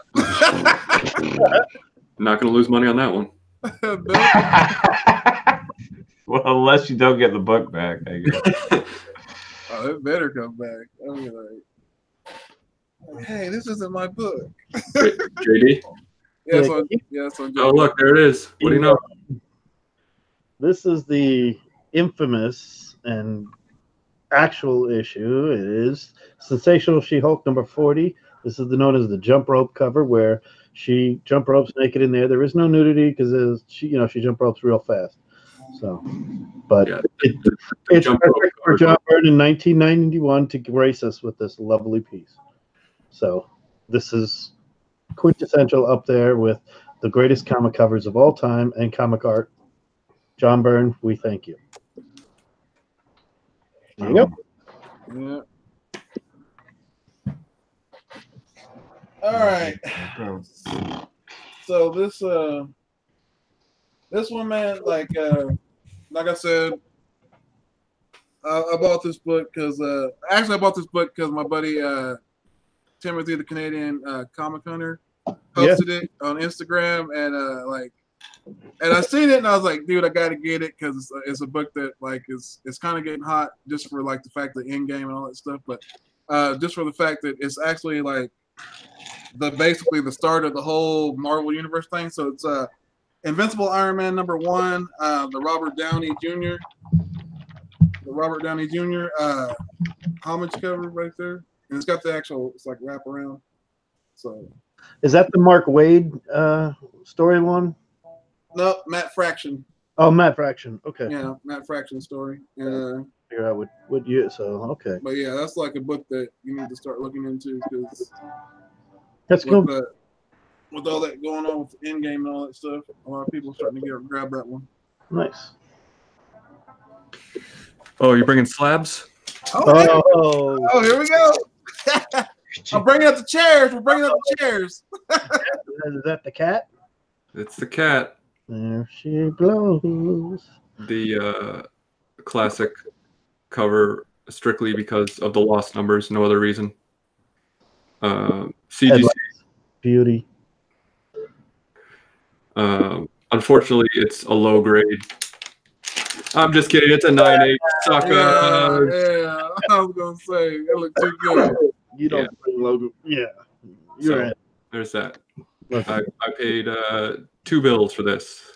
Not going to lose money on that one. Well, unless you don't get the book back, I guess. Oh, it better come back. I'll be like, hey, this isn't my book. JD? Yeah, so Oh, look, there it is. What do you know? This is the infamous and actual issue. It is Sensational She-Hulk number 40. This is known as the jump rope cover, where she jump ropes naked in there. There is no nudity because she jump ropes real fast. So, but Yeah, it's jump rope perfect for John Byrne in 1991 to grace us with this lovely piece. So, this is quintessential up there with the greatest comic covers of all time and comic art. John Byrne, we thank you. There you go. Yeah. All right. So this one, man, like I said, I bought this book because actually I bought this book because my buddy Timothy the Canadian Comic Hunter posted it on Instagram, and I seen it and I was like, dude, I gotta get it because it's a book that like it's kind of getting hot just for like the fact that Endgame and all that stuff, but just for the fact that it's actually like basically the start of the whole Marvel Universe thing. So it's Invincible Iron Man number 1, the Robert Downey Jr. Homage cover right there, and it's got the actual like wraparound. So Is that the Mark Waid story one? no, Matt Fraction. Oh, Matt Fraction. Okay. Yeah, Matt Fraction story. Figure out what year. So okay, But yeah, that's like a book that you need to start looking into because that's cool. with all that going on with Endgame and all that stuff, a lot of people are starting to grab that one. Nice. Oh, you're bringing slabs? Oh, Oh, here we go. I'm bringing up the chairs. We're bringing up the chairs. is that the cat? It's the cat. There she blows. The classic cover strictly because of the lost numbers, no other reason. CGC. Headlights. Beauty. Unfortunately, it's a low grade I'm just kidding. It's a 9.8. Sucker. Yeah. I was gonna say it looked too good. You don't bring logo. Yeah. You're So in. there's that. Look, I paid 2 bills for this,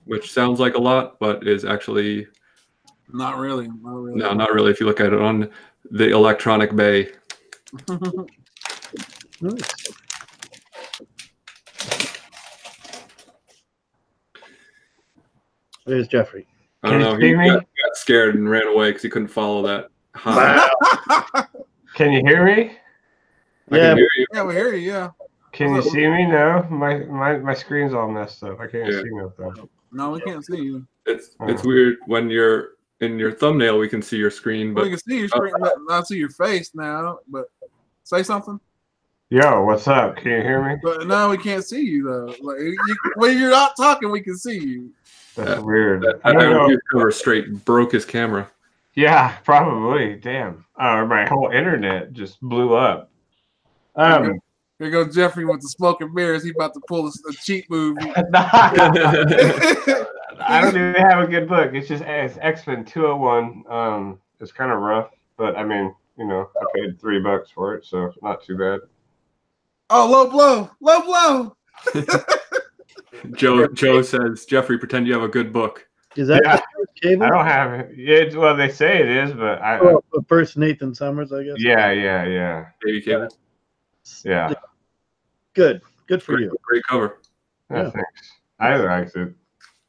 which sounds like a lot, but is actually Not really. no, not really. If you look at it on the Electronic Bay. nice. There's Jeffrey. I don't know. Can you He see me? got scared and ran away because he couldn't follow that. Hi. Can you hear me? I Yeah, can hear you. Yeah, we hear you. Yeah. Can you see me now? My screen's all messed up. I can't Yeah. see nothing. No, we can't see you. It's weird when you're in your thumbnail. We can see your screen, We but can see your screen, but not see your face now. But say something. Yo, what's up? Can you hear me? But now we can't see you though. Like when you're not talking, we can see you. That's weird. that I don't know. cover straight broke his camera. Yeah, probably. Damn. My whole internet just blew up. Here goes Jeffrey with the smoking mirrors. He about to pull a cheat move. I don't even have a good book. It's just X-Men 201. It's kind of rough, but I mean, you know, I paid $3 for it, so it's not too bad. Oh, low blow, low blow. Joe says, Jeffrey, pretend you have a good book. is that Yeah. cable? I don't have it. Yeah, well, they say it is, but Oh, first Nathan Summers, I guess. yeah. Baby cable. Yeah. Good for you. Great cover. Yeah, Yeah. thanks. I liked it.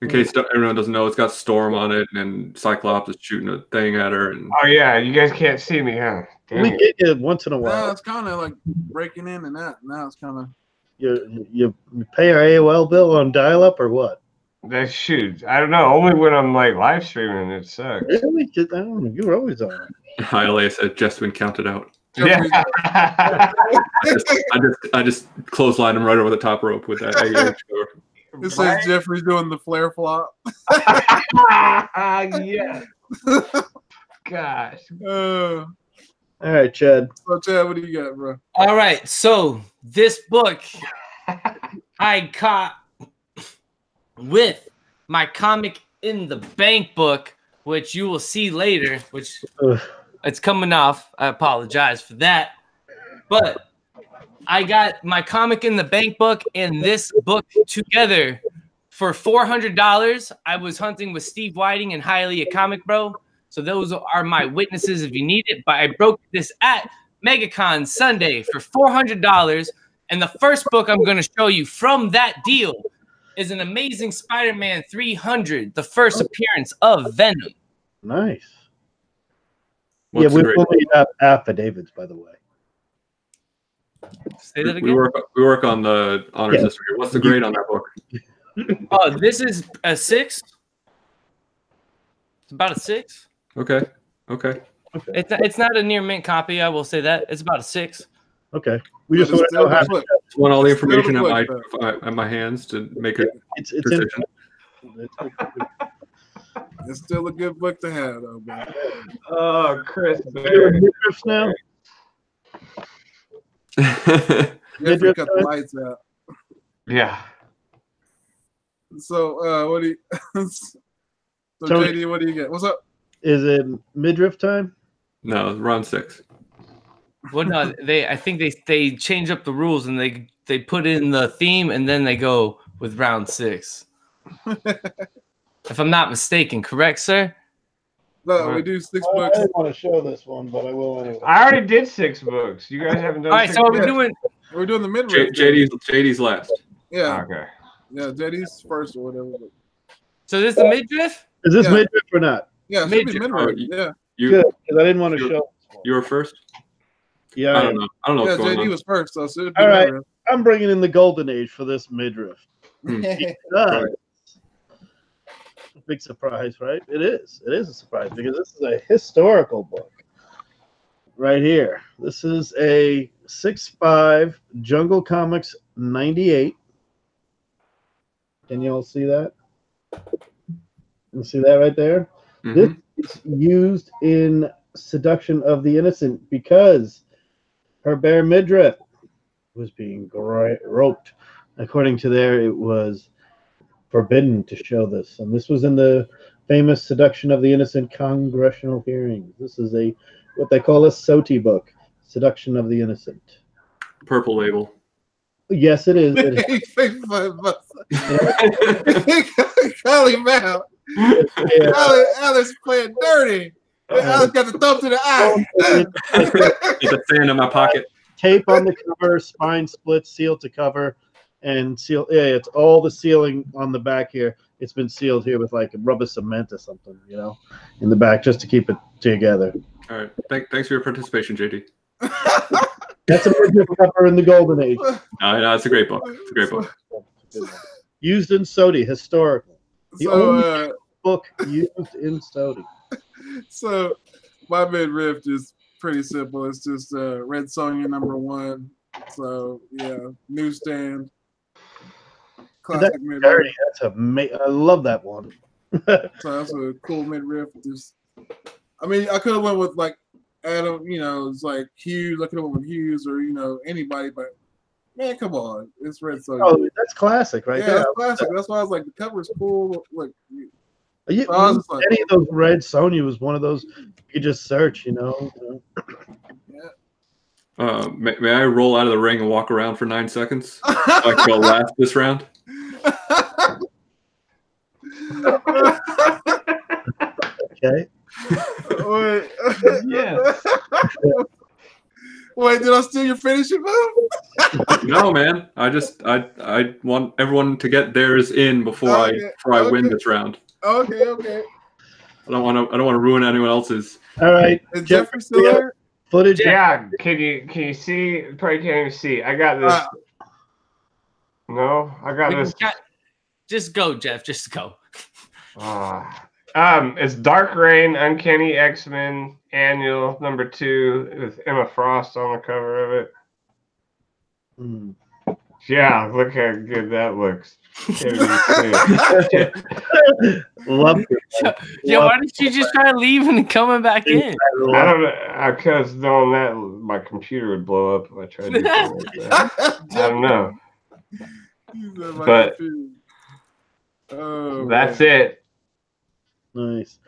In case everyone doesn't know, it's got Storm on it, and Cyclops is shooting a thing at her. And Oh yeah, you guys can't see me, huh? Damn We it. get you once in a Now while. it's kind of like breaking in and out. Now it's kind of. You pay our AOL bill on dial-up or what? That shoot. I don't know. Only when I'm like live streaming, it sucks. Really? I don't know. You were always on. ILA said just been counted out. Jeffrey's- Yeah. I just clotheslined him right over the top rope with that AH cover. It says Jeffrey's doing the flare flop. Yeah. Gosh. Uh, All right, Chad. so Chad, what do you got, bro? All right, so this book I caught with my comic in the bank book, which you will see later, which Ugh. it's coming off. I apologize for that. But I got my comic in the bank book and this book together for $400. I was hunting with Steve Whiting and Highly a Comic Bro. So those are my witnesses if you need it. But I broke this at MegaCon Sunday for $400. And the first book I'm going to show you from that deal is an Amazing Spider-Man 300, the first appearance of Venom. Nice. What's we the grade? only have affidavits, by the way. Say that We again. work on the honors Yeah. history. What's the grade on that book? Oh, this is a 6. It's about a 6. Okay. It's not a near mint copy. I will say that it's about a 6. Okay. We But just it's want to still know how the flip. Just want all the Still the information flip, at my hands to make a it's in. decision. It's still a good book to have, though, bro. Oh, Chris We're Bear. doing midriffs now. Jeffrey cut the lights out. Yeah. So, what do you? so, Tony. JD, what do you get? What's up? Is it midriff time? No, round 6. Well, no, I think they change up the rules and they put in the theme and then they go with round 6. If I'm not mistaken, correct, sir? No, we do 6 I books. didn't want to show this one, but I will anyway. I already did 6 books. You guys haven't done All right, 6 so are we books? doing? We're doing the mid JD's last. Yeah, Okay. yeah, JD's first or whatever. So this is the midriff? Is this Yeah. midriff or not? Yeah, it should be Midget. mid-range. Oh, Yeah, Good, because I didn't want to You- show this one. You were first. Yeah, I don't know. I don't know yeah, what's going JD on. was first, so it should be All right. mid-range. I'm bringing in the golden age for this midriff. Hmm. Nice. Big surprise, right? It is. It is a surprise because this is a historical book right here. This is a 6.5 Jungle Comics 98. Can you all see that? You see that right there? Mhm. This is used in Seduction of the Innocent because her bare midriff was being groped. According to there, it was forbidden to show this, and this was in the famous Seduction of the Innocent congressional hearings. This is what they call a SOTI book, Seduction of the Innocent. Purple label. Yes, it is. Call him out. Alex playing dirty. Alex got the thumb to the eye. Get the fan in my pocket. Tape on the cover, spine split, seal to cover, and seal. Yeah, it's all the sealing on the back here. It's been sealed here with like rubber cement or something, in the back just to keep it together. All right. Thanks for your participation, JD. That's a midriff cover in the golden age. No, it's a great book. It's a great book. Used in SOTI, historical. The only book used in SOTI. So my midriff is pretty simple. It's just Red Sonja #1. So yeah, newsstand. Classic midriff. Dirty. I love that one. So that's a cool midriff. I could have went with like Adam, it's like Hughes. I could have went with Hughes or anybody, but man, come on, it's Red Sonja. Oh, that's classic, right? Yeah, that's classic. That's why I was like, the cover's cool. Like, any of those Red Sonja was one of those you could just search, Yeah. May I roll out of the ring and walk around for 9 seconds? So I can go last this round. Okay. Wait. Yeah. Wait, did I steal your finishing move? No, man. I want everyone to get theirs in before I win this round. Okay. I don't want to ruin anyone else's. All right. Is Jeffrey still there? Footage. Yeah, can you see? Probably can't even see. I got this. No, I got this. Just go, Jeff. Just go. It's Dark Reign, Uncanny X-Men Annual #2 with Emma Frost on the cover of it. Mm. Yeah, look how good that looks. Love it. Yeah, why did you just try leaving and coming back in? I don't know, because knowing that my computer would blow up if I tried to do something like that. I don't know. But that's it. Nice.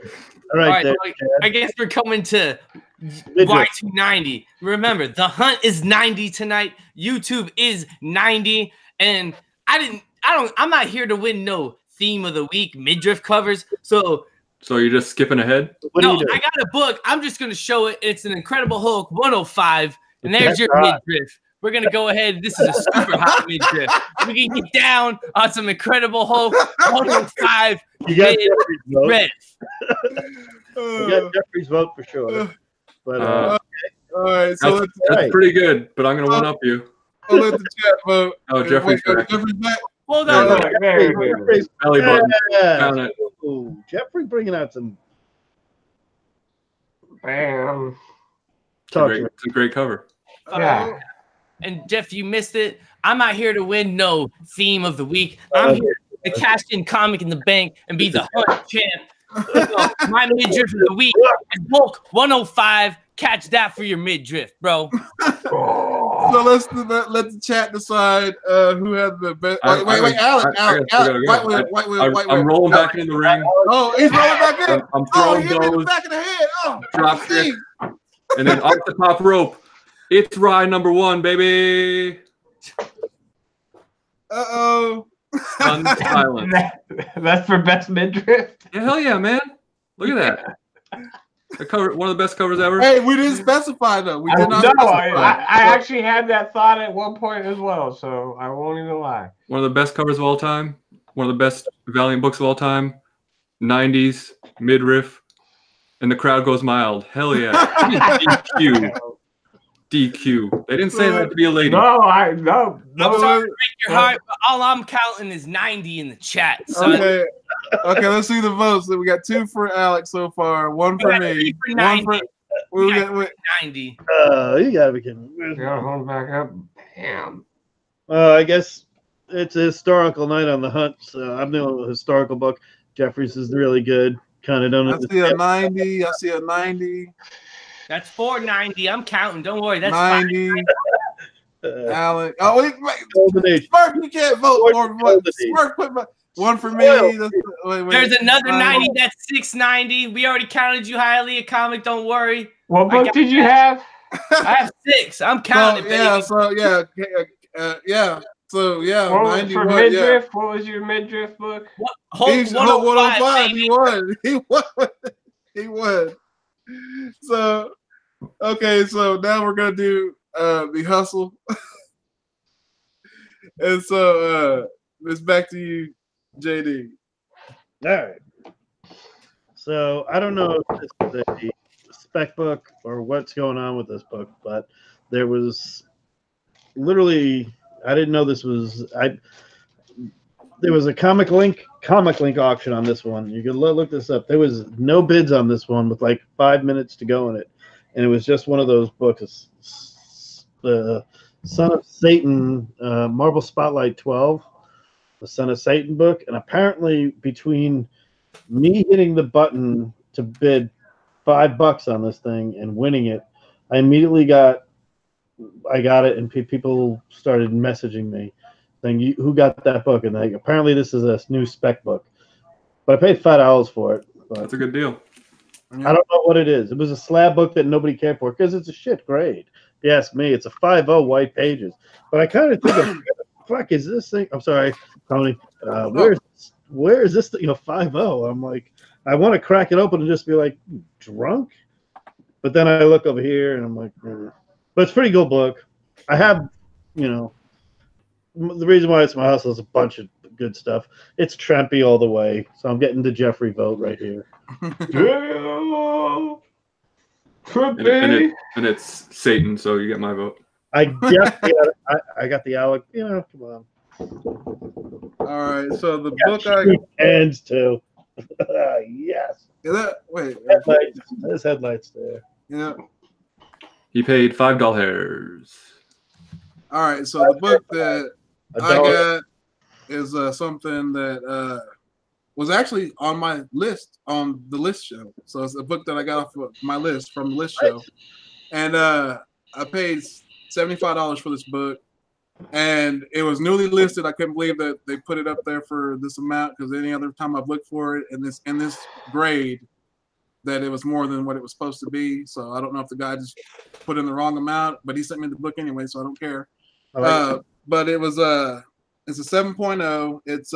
All right. So I guess we're coming to Y290. Remember, the hunt is 90 tonight. YouTube is 90, and I'm not here to win no theme of the week midriff covers. So you're just skipping ahead? No, I got a book. I'm just gonna show it. It's an Incredible Hulk 105, and there's your midriff. We're gonna go ahead. This is a super hot midriff. We can get down on some Incredible Hulk 105. You got Jeffrey's vote. You got Jeffrey's vote for sure. But all right, so that's pretty good. But I'm gonna one up you. I'll let the chat vote. Oh, Jeffrey's back. Hold on. Belly button. Found it. Ooh, Jeffrey bringing out some. Bam. It's a great cover. Yeah. And Jeff, you missed it. I'm not here to win no theme of the week. I'm here to cash in Comic in the Bank and be the hunt champ. So my midriff of the week is Hulk 105. Catch that for your midriff, bro. So let's let the chat decide who had the best. Wait, Alex, White. I'm rolling back in the ring. Oh, he's rolling back in. I'm throwing he hit me in the those. back of the head. Oh, Drop kick. And then off the top rope. It's ride #1, baby. Uh-oh. Silence. That's for best midriff. Yeah, hell yeah, man. Look at that. The cover, one of the best covers ever. Hey, we didn't specify though. We did not. No, specify. I actually had that thought at one point as well, so I won't even lie. One of the best covers of all time. One of the best Valiant books of all time. 90s midriff, and the crowd goes mild. Hell yeah. DQ. They didn't say that to be a lady. No. I'm sorry to break your heart, but all I'm counting is 90 in the chat. So Okay, let's see the votes. So we got 2 for Alex so far, 1 for me. 3 for 90. We got 90. You gotta be kidding. Gotta hold back up. Bam. I guess it's a historical night on the hunt. So I'm doing a historical book. Jeffrey's is really good. Kind of don't I see a 90. I see a 90. That's 490. I'm counting. Don't worry. That's 90. Alex. Oh, wait. Golden Age. Smurf, you can't vote for. Smurf, One for me. Wait. There's another 90. That's 690. We already counted you highly a comic. Don't worry. What book did you have? I have 6. I'm counting. Yeah. So yeah. What was 91, for midriff? What was your midriff book? He's 105. He won. He won. So okay. So now we're gonna do the hustle. And so it's back to you, JD. All right. So I don't know if this is a spec book or what's going on with this book, but there was literally, I didn't know this was, there was a comic link auction on this one. You can look this up. There was no bids on this one with like 5 minutes to go in it. And it was just one of those books, the Son of Satan, Marvel Spotlight 12, the Son of Satan book. And apparently between me hitting the button to bid $5 on this thing and winning it, I immediately got it, and people started messaging me saying, who got that book? And apparently this is a new spec book. But I paid $5 for it. That's a good deal. I don't know what it is. It was a slab book that nobody cared for because it's a shit grade. If you ask me, it's a 5.0 white pages. But I kind of think, what the fuck is this thing? I'm sorry, Tony. Where is this thing? 5.0. I'm like, I want to crack it open and just be like, drunk? But then I look over here and I'm like, but it's a pretty good book. I have, the reason why it's my hustle is a bunch of good stuff. It's Trampy all the way. So I'm getting the Jeffrey vote right here. Yeah. And it's Satan, so you get my vote. I definitely I got the Alec. Come on. All right. So the book hands too. Yes. Wait. Headlights. There's headlights there. Yeah. He paid $5. All right. So the book that I got is something that was actually on my list on the list show. So it's a book that I got off of my list from the list show, and I paid $75 for this book, and it was newly listed. I couldn't believe that they put it up there for this amount because any other time I've looked for it in this grade, that it was more than what it was supposed to be. So I don't know if the guy just put in the wrong amount, but he sent me the book anyway, so I don't care. But it was it's a 7.0. It's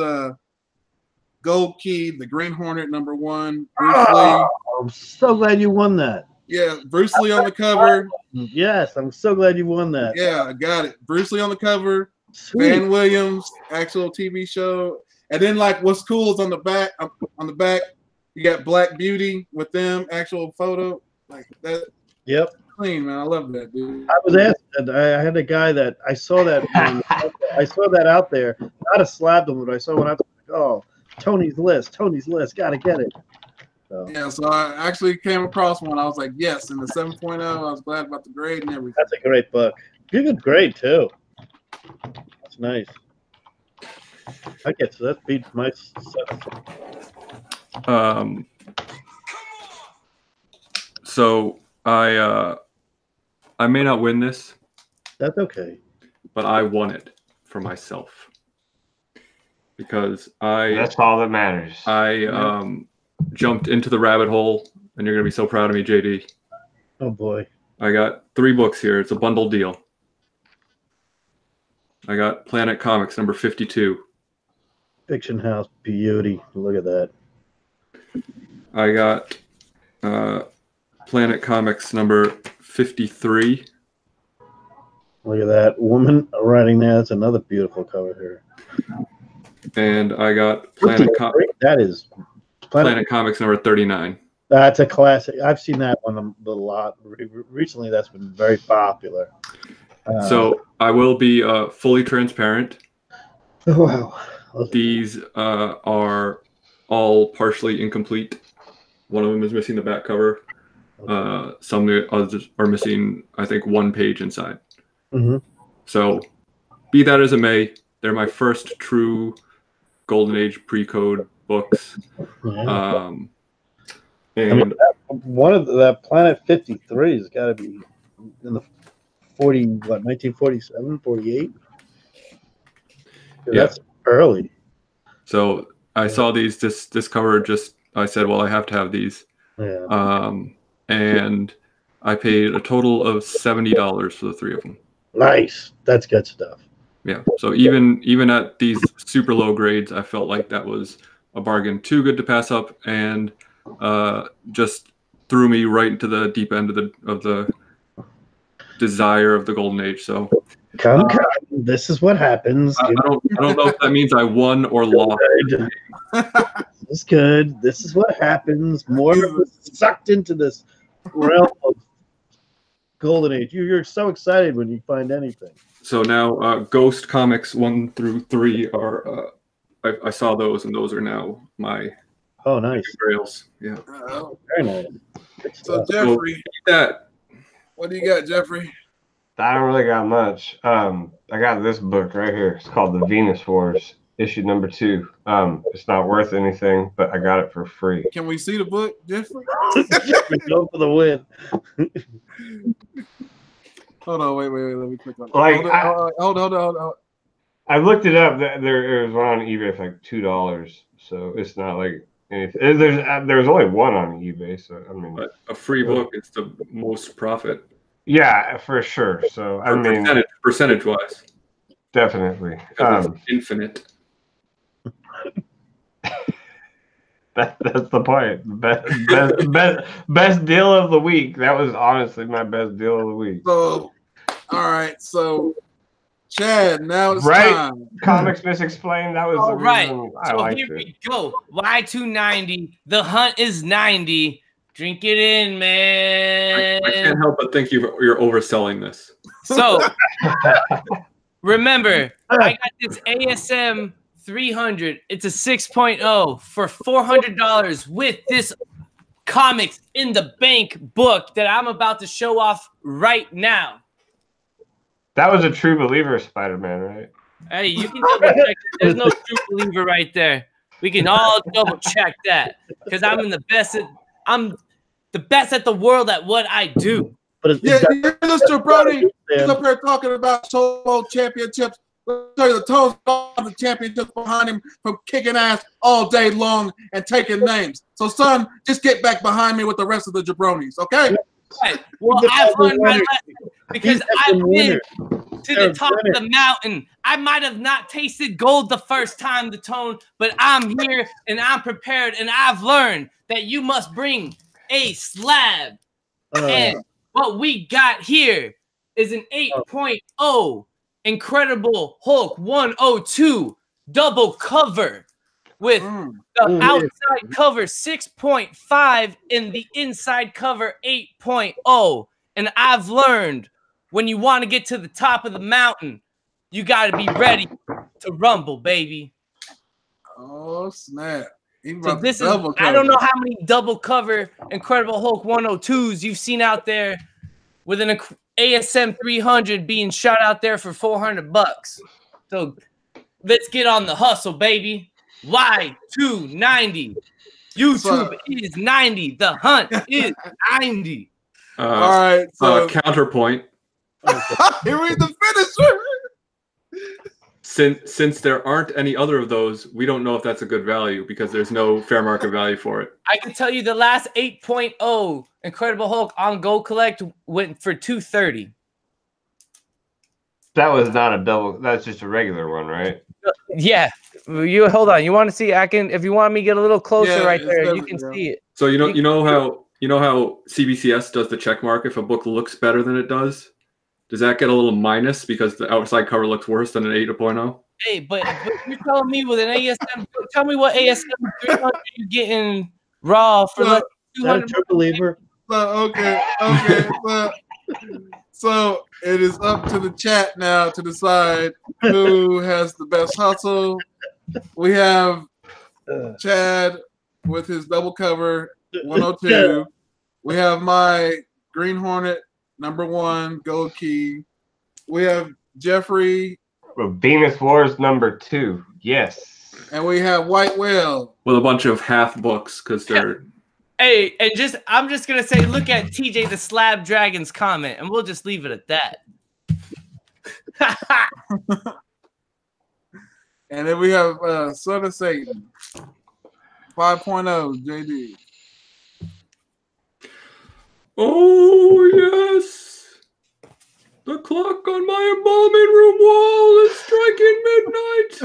Gold Key, the Green Hornet #1. Bruce Lee. I'm so glad you won that. Yeah, Bruce Lee on the cover. Yes, I'm so glad you won that. Yeah, I got it. Bruce Lee on the cover. Sweet. Van Williams, actual TV show. And then what's cool is on the back, you got Black Beauty with them, actual photo. Like that. Yep. Clean, man. I love that, dude. I was asked, I had a guy that I saw that I saw that out there. Not a slab them, but I saw one out there. Oh, Tony's list, gotta get it. So. Yeah, so I actually came across one. I was like, yes, in the 7.0, I was glad about the grade and everything. That's a great book. Good grade too. That's nice. Okay, so that beats my 7. So I may not win this. That's okay. But I won it for myself. Because that's all that matters. I jumped into the rabbit hole, and you're gonna be so proud of me, JD. Oh boy. I got 3 books here. It's a bundle deal. I got Planet Comics number 52. Fiction House beauty. Look at that. I got Planet Comics number 53. Look at that woman writing there. That's another beautiful cover here. And I got Planet Comics number 39. That's a classic. I've seen that one a lot. Recently, that's been very popular. So I will be fully transparent. Oh, wow. These are all partially incomplete. One of them is missing the back cover. Some of the others are missing, I think, 1 page inside. Mm-hmm. So be that as it may, they're my first true Golden Age pre-code books. Yeah. And one of that Planet 53 has got to be in the 1947, 48? Yeah. That's early. So I saw these this cover. Just I said, well, I have to have these. Yeah. And I paid a total of $70 for the 3 of them. Nice. That's good stuff. Yeah. So even at these super low grades, I felt like that was a bargain. Too good to pass up, and just threw me right into the deep end of the desire of the golden age. So come. This is what happens. I don't know if that means I won or lost. This is good. This is what happens. More of us sucked into this realm of golden age. You're so excited when you find anything. So now Ghost Comics 1 through 3 are I saw those, and those are now my nice grails. Yeah. Very nice. So Jeffrey, what do you got, Jeffrey? I don't really got much. I got this book right here. It's called The Venus Wars, issue number 2. It's not worth anything, but I got it for free. Can we see the book, Jeffrey? Go for the win. Hold on, wait. Let me click on it. Like, hold on. I looked it up. There was one on eBay for like $2, so it's not like anything. There's only one on eBay, so I mean, But a free book is the most profit. yeah, for sure. So I mean, percentage wise, definitely. it's infinite. That's the point. Best deal of the week. That was honestly my best deal of the week. So, all right. So, Chad, now it's right. time. Comics Misexplained. That was all the right. reason I So liked here it. we go. Y290. The hunt is 90. Drink it in, man. I can't help but think you're overselling this. So remember, I got this ASM 300. It's a 6.0 for $400 with this Comics in the Bank book that I'm about to show off right now. That was a True Believer Spider-Man, right? Hey, you can double check. There's no True Believer right there. We can all double check that because I'm the best at the world at what I do. But Mr. Brody is up here talking about solo championships. Let me tell you, the toes of the championships behind him from kicking ass all day long and taking names. So, son, just get back behind me with the rest of the jabronis, okay? Right. Well, I've learned my lesson because I've been to the top of the mountain. I might have not tasted gold the first time, the tone, but I'm here and I'm prepared, and I've learned that you must bring a slab. And what we got here is an 8.0 Incredible Hulk 102 double cover with the outside cover 6.5 and the inside cover 8.0. And I've learned when you want to get to the top of the mountain, you got to be ready to rumble, baby. Oh, snap. So this is, I don't know how many double cover Incredible Hulk 102s you've seen out there with an ASM 300 being shot out there for $400. So let's get on the hustle, baby. Y290. YouTube is 90. The hunt is 90. All right. So counterpoint. Here we the finisher. Since there aren't any other of those, we don't know if that's a good value because there's no fair market value for it. I can tell you the last 8.0 Incredible Hulk on Go Collect went for $230. That was not a double. That's just a regular one, right? Yeah. You hold on. You want to see? I can. If you want me to get a little closer, right there, you can see it. So you know how CBCS does the check mark if a book looks better than it does. Does that get a little minus because the outside cover looks worse than an 8.0? Hey, but you're telling me with an ASM, tell me what ASM 300 you're getting raw for like 200. True Believer. Okay. So it is up to the chat now to decide who has the best hustle. We have Chad with his double cover 102. We have my Green Hornet #1 gold key. We have Jeffrey Venus Wars #2. Yes. And we have White Whale with a bunch of half books because they're. Hey, and I'm just gonna say, look at TJ the Slab Dragon's comment, and we'll just leave it at that. And then we have Son of Satan. 5.0, JD. Oh, yes. The clock on my embalming room wall is striking midnight.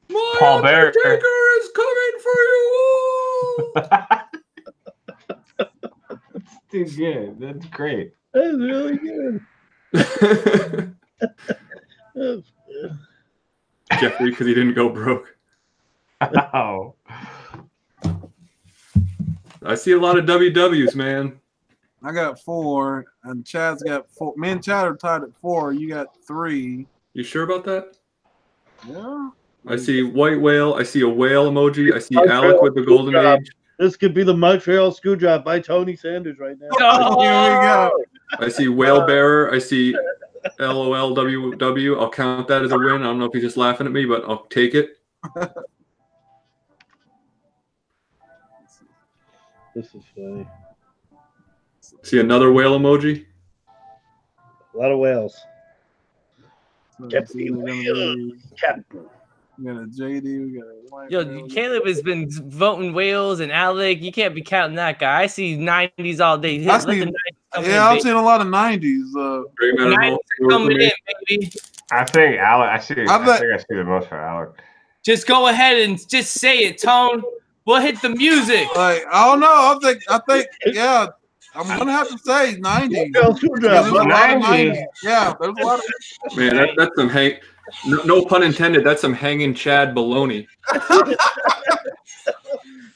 My Paul Bearer. Undertaker is coming for you. That's too good. That's great. That's really good. Jeffrey, because he didn't go broke. Oh. I see a lot of WWs, man. I got 4, and Chad's got 4. Me and Chad are tied at 4. You got 3. You sure about that? Yeah. I see white whale. I see a whale emoji. I see Montreal Alec with the golden Screwjob. age. This could be the Montreal Screwjob by Tony Sanders right now. Oh, Here we go. I see whale bearer. I see LOLWW. I'll count that as a win. I don't know if he's just laughing at me, but I'll take it. This is funny. See another whale emoji. A lot of whales. Captain. Captain. We got a JD. We got a white. Yo, whale. Caleb has been voting Wales and Alec. You can't be counting that guy. I see 90s all day. I Let see- the 90s come Yeah, I'm in, seeing a lot of 90s. Great baby. matter 90s are coming in, baby. I think Alec. I think bet- I see the most for Alec. Just go ahead and just say it, Tone. We'll hit the music. Like, I don't know. I think, yeah. I'm gonna have to say 90s. Montreal There's a Screwjob. lot of 90s. 90s. Yeah, there's a lot of. Man, that's some hang. No pun intended. That's some hanging Chad baloney.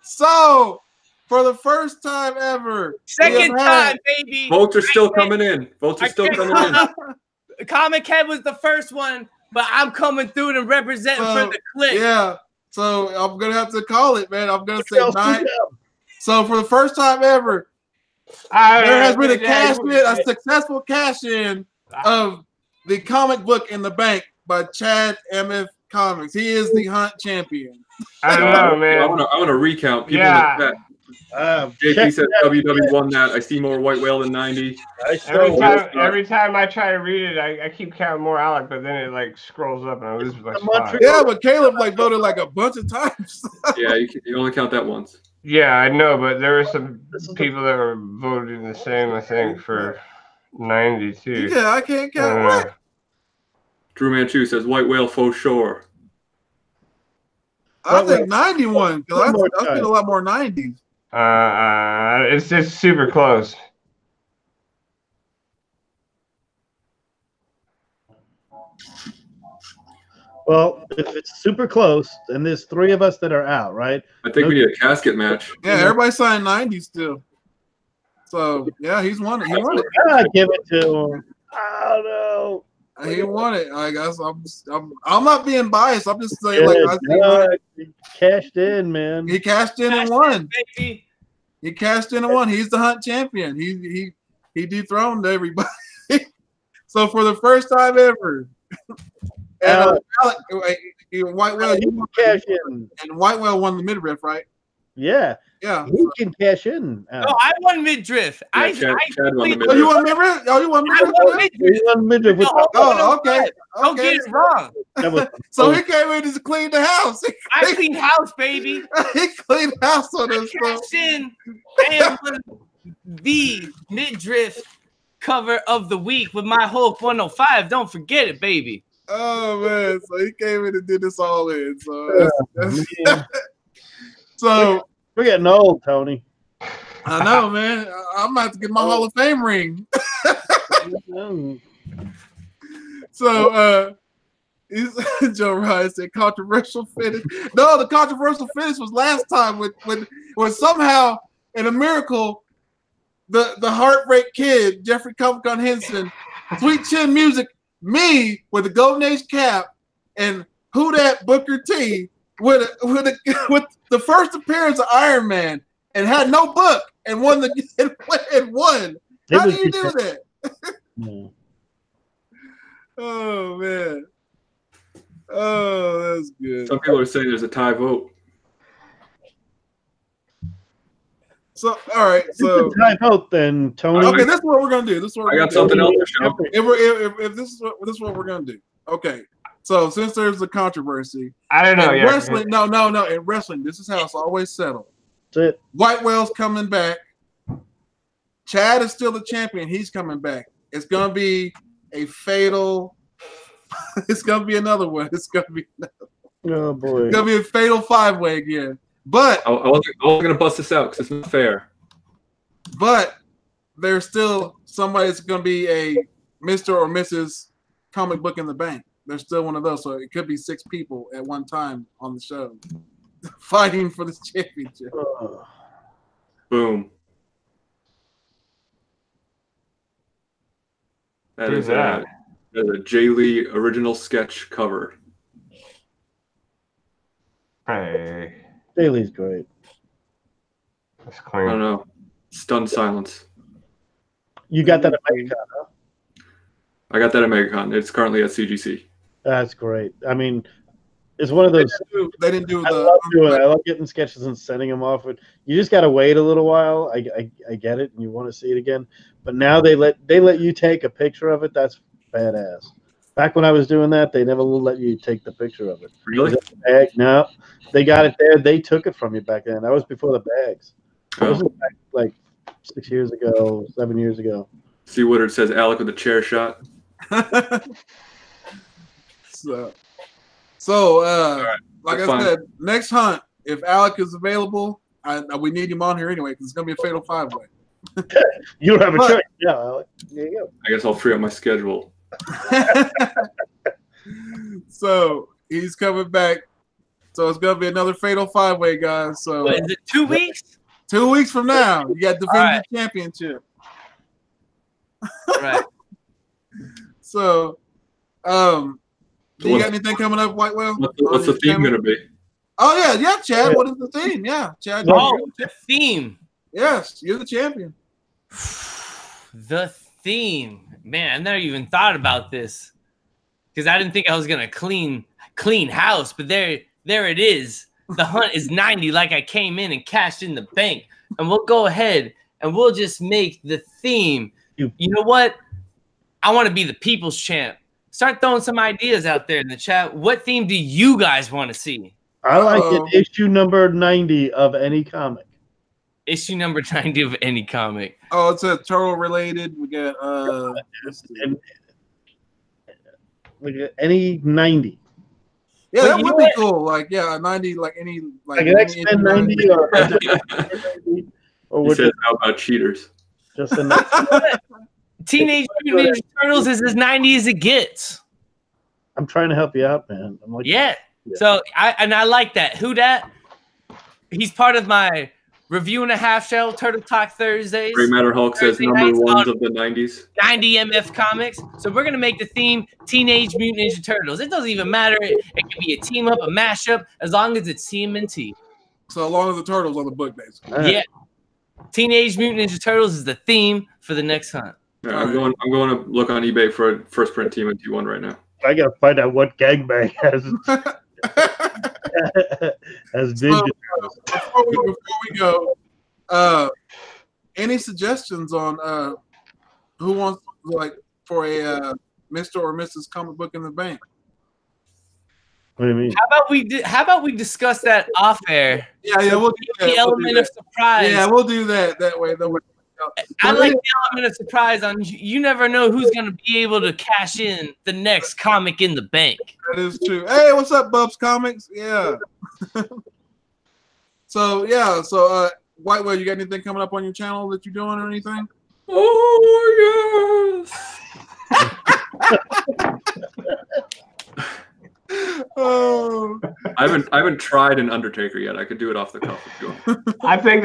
So, for the first time ever, Second we have had- time, baby. Votes are still coming in. Votes are still coming in. Comic Head was the first one, but I'm coming through and representing for the click. Yeah. So I'm gonna have to call it, man. I'm gonna say Montreal 9. Screwjob. So for the first time ever, there has been a successful cash in of the comic book in the bank by Chad MF Comics. He is the Hunt champion. I don't know, I man. want to recount. People Yeah. in the chat. Check JP said it out. WW won that. I see more white whale than 90. I still Every time I try to read it, I keep counting more Alec, but then it like scrolls up and I lose my spot. Yeah, but Caleb like voted like a bunch of times. Yeah, you only count that once. Yeah, I know, but there were some people that were voting the same, I think, for 90 too. Yeah, I can't I count. don't What? know. Drew Manchu says white whale faux sure. I think 91 because One more I time. think a lot more 90s. It's just super close. Well, if it's super close, and there's 3 of us that are out, right? I think we need a casket match. Yeah, everybody signed 90s still. So yeah, he's won it. He won it. I give it to him. I don't know. He won it. I guess I'm not being biased. I'm just saying Yeah, like I think God, he cashed in, man. he cashed in and won. Baby. He cashed in and won. He's the Hunt champion. He dethroned everybody. So for the first time ever, and Alec, White Whale, He can cash in. and White Whale won the midriff, right? Yeah, Yeah. he can cash in. No, I won midriff. Yeah, Chad won the Oh, midriff. you want midriff? Oh, you want I midriff? won too? midriff. He won midriff with Oh, okay. Don't get it wrong. that was So he came in and just cleaned the house. I clean house, baby. He cleaned the house on us. So. Cashed in and won the midriff cover of the week with my Hulk 105. Don't forget it, baby. Oh man! So he came in and did this all in. So, man. so We're getting old, Tony. I know, man. I'm about to get my Hall of Fame ring. So Joe Ryan said controversial finish. No, the controversial finish was last time when somehow in a miracle the Heartbreak Kid, Jeffrey Comic Con Henson, Sweet Chin Music, me with the Golden Age cap, and Who Dat Booker T with the first appearance of Iron Man and had no book and won and won. How do you do that? Oh man. Oh, that's good. Some people are saying there's a tie vote. So all right, so Time out then, Tony. okay, this is what we're gonna do. This is what I we're got gonna do. something else to show. If this is what we're gonna do. Okay. So since there's a controversy, I don't know. in Yeah. wrestling, no. In wrestling, this is how it's always settled. That's it. White Whale's coming back. Chad is still the champion. He's coming back. It's gonna be a fatal. It's gonna be another one. It's gonna be Oh boy. a fatal 5-way again. But I wasn't going to bust this out because it's not fair. But there's still somebody that's going to be a Mr. or Mrs. Comic Book in the Bank. There's still one of those. So it could be 6 people at one time on the show fighting for this championship. Boom. Who's that? That is a Jay Lee original sketch cover. Hey, Bailey's great. that's I clean. don't know. Stunned silence. You got that at MegaCon, huh? I got that at MegaCon. It's currently at CGC. That's great. I mean, it's one of those. They didn't do I the. love doing it. I love getting sketches and sending them off. You just got to wait a little while. I get it, and you want to see it again. But now they let you take a picture of it. That's badass. Back when I was doing that, they never let you take the picture of it. Really? No, they got it there. They took it from you back then. That was before the bags. That was back, like 6 years ago, 7 years ago. See Woodard says Alec with a chair shot. So right, like I fine. said, next hunt, if Alec is available, we need him on here anyway because it's gonna be a fatal 5-way. You don't have a But- choice. Yeah, Alec. There you go. I guess I'll free up my schedule. So he's coming back. So it's gonna be another fatal 5-way, guys. So What, is it 2 weeks? 2 weeks from now, you got to defend All right. the championship. Right. So, do you got anything coming up, White Whale? What's the theme going to be? Oh yeah, Chad. What is the theme? Yeah, Chad. Oh, the theme. Yes, you're the champion. The theme. Man, I never even thought about this. Because I didn't think I was gonna clean house, but there it is. The hunt is 90, like I came in and cashed in the bank. And we'll go ahead and we'll just make the theme. You know what? I want to be the people's champ. Start throwing some ideas out there in the chat. What theme do you guys want to see? I like it. Issue number 90 of any comic. Issue number 90 of any comic. Oh, it's a turtle related. We got And like any 90. yeah, But that you would know be what? cool. Like yeah, 90, like any Like an X-Men 90 or or He would says, how about cheaters? just a 90. Teenage Mutant Ninja Turtles is as 90 as it gets. I'm trying to help you out, man. I'm like, Yeah. Yeah. So I like that. Who dat? He's part of my Review and a Half Shell Turtle Talk Thursdays. Gray Matter Hulk says Thursday number nights ones on of the 90s. 90 MF Comics. So we're gonna make the theme Teenage Mutant Ninja Turtles. It doesn't even matter. It can be a team up, a mashup, as long as it's TMNT. So long as the turtles on the book, basically. all right. Yeah. Teenage Mutant Ninja Turtles is the theme for the next hunt. Yeah, I'm going to look on eBay for a first print TMNT1 right now. I gotta find out what gangbang has has Ninja. Before we go, any suggestions on who wants like for a Mr. or Mrs. Comic Book in the Bank? What do you mean? How about we discuss that off air? Yeah, we'll do that. The element of surprise. Yeah, we'll do that. That way. I like the element of surprise on you never know who's gonna be able to cash in the next comic in the bank. That is true. Hey, what's up, Bubs Comics? Yeah. So White Whale, you got anything coming up on your channel that you're doing or anything? Oh, yes. Oh, I haven't tried an Undertaker yet. I could do it off the cuff if you want. I think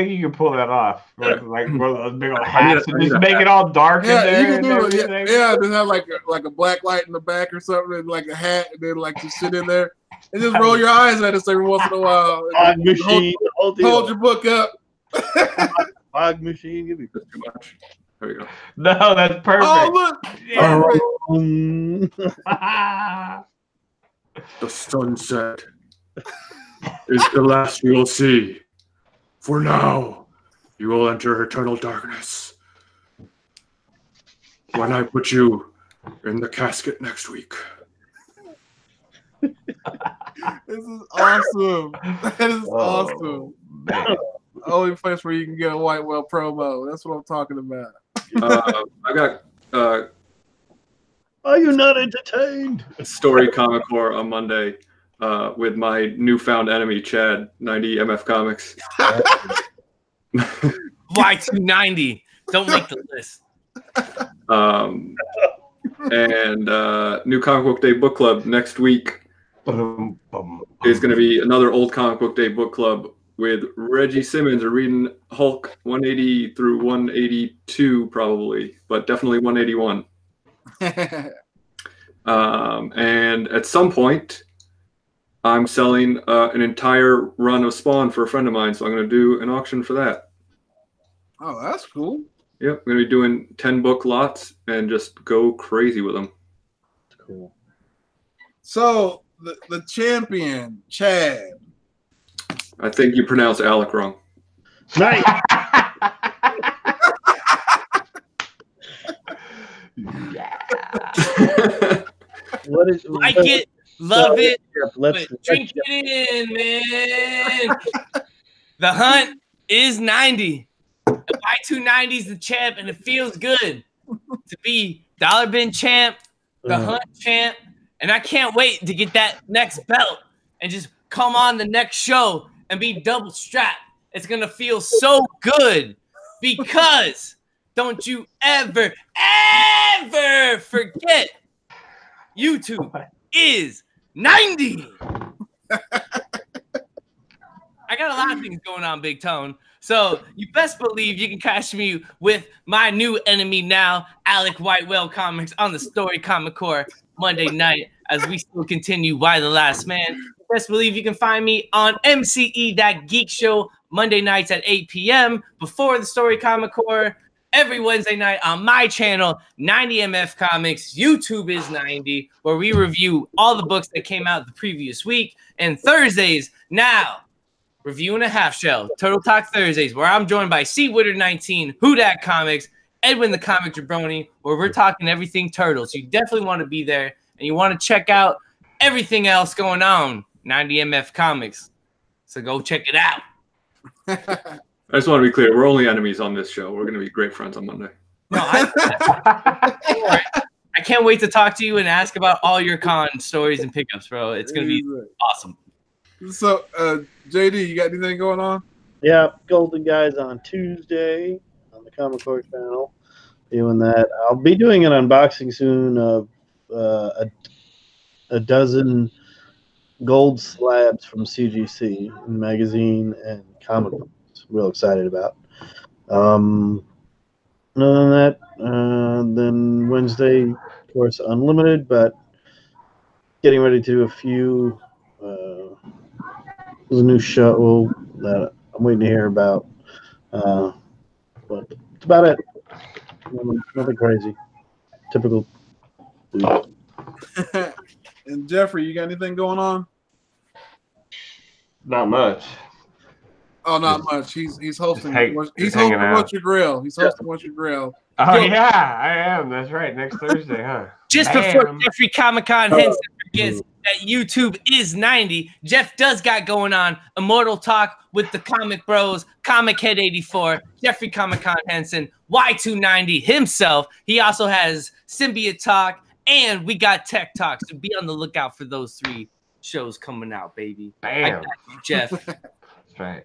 you can pull that off. Like one of those big old I hats need and a just make it all dark yeah, in there. you can and do it. everything. Yeah, just have like a black light in the back or something, and like a hat, and then like just sit in there and just roll your eyes at us every once in a while. Fog machine. Hold your book up. Fog machine. Give me. That's too much. There we go. No, that's perfect. Oh look! Yeah. The sunset is the last you will see. For now, you will enter eternal darkness. When I put you in the casket next week. This is awesome. That is awesome. Man. Only place where you can get a White Whale promo. That's what I'm talking about. I got Are you not entertained? Story Comic Core on Monday with my newfound enemy, Chad, 90 MF Comics. Y290. Don't make the list. And new Comic Book Day book club next week Boom, boom, is going to be another old Comic Book Day book club with Reggie Simmons. We're reading Hulk 180 through 182 probably, but definitely 181. And at some point, I'm selling an entire run of Spawn for a friend of mine, so I'm going to do an auction for that. Oh, that's cool. Yep, I'm going to be doing 10 book lots and just go crazy with them. Cool. So the champion, Chad. I think you pronounced Alec wrong. Nice. What is Like it, love it, Let's but drink it in, man. The Hunt is 90. The Y290 is the champ, and it feels good to be Dollar Bin champ, the Hunt champ, and I can't wait to get that next belt and just come on the next show and be double strapped. It's gonna feel so good because don't you ever forget YouTube is 90. I got a lot of things going on, Big Tone. So you best believe you can catch me with my new enemy now, Alec White Whale Comics, on the Story Comic Core Monday night as we still continue Why the Last Man. You best believe you can find me on MCE That Geek Show Monday nights at 8 p.m. before the Story Comic Core. Every Wednesday night on my channel, 90MF Comics, YouTube is 90, where we review all the books that came out the previous week. And Thursdays, now, Review and a Half Shell, Turtle Talk Thursdays, where I'm joined by C. Witter19, Who Dat Comics, Edwin the Comic Jabroni, where we're talking everything Turtles. So you definitely want to be there, and you want to check out everything else going on, 90MF Comics. So go check it out. I just want to be clear. We're only enemies on this show. We're going to be great friends on Monday. No, I can't wait to talk to you and ask about all your con stories and pickups, bro. It's going to be awesome. So, JD, you got anything going on? Yeah, Golden Guys on Tuesday on the Comic Core channel. Doing that. I'll be doing an unboxing soon of a dozen gold slabs from CGC magazine and comic books. Real excited about. Other than that, then Wednesday, of course, Unlimited, but getting ready to do a few. There's a new show that I'm waiting to hear about. But that's about it. Nothing crazy. Typical week. And Jeffrey, you got anything going on? Not much. Oh, not much. He's hosting. He's hanging hosting out. What's Your Grill. He's hosting What's Your Grill. Oh, yeah, I am. That's right. Next Thursday, huh? Just before Jeffrey Comic-Con Henson forgets that YouTube is 90, Jeff does got going on Immortal Talk with the Comic Bros, Comic Head 84, Jeffrey Comic-Con Henson, Y290 himself. He also has Symbiote Talk, and we got Tech Talk. So be on the lookout for those 3 shows coming out, baby. Bam. I got you, Jeff. That's right.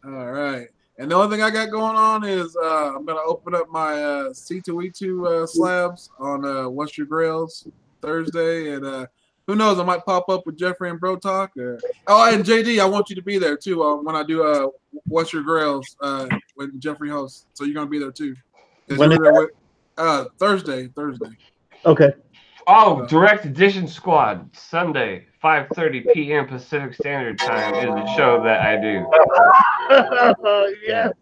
All right. And the only thing I got going on is I'm going to open up my C2E2 slabs on What's Your Grills Thursday. And who knows, I might pop up with Jeffrey and Bro Talk. Oh, and JD, I want you to be there, too, when I do What's Your Grills when Jeffrey hosts. So you're going to be there, too. When is that? Thursday. Okay. Oh, Direct Edition Squad, Sunday, 5:30 p.m. Pacific Standard Time is the show that I do. Yes.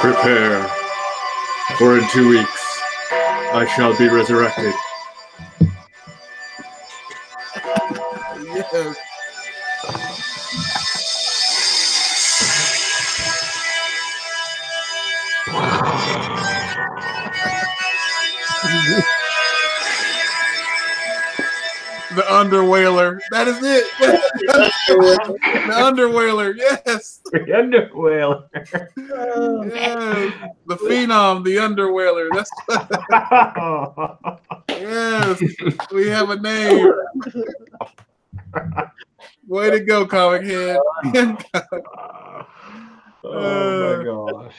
Prepare, for in 2 weeks I shall be resurrected. Yes. The Underwhaler. That is it. The Underwhaler. Yes. The Underwhaler. Yes. The Phenom. The Underwhaler. That's. Yes. We have a name. Way to go, Comic Head. Oh my gosh.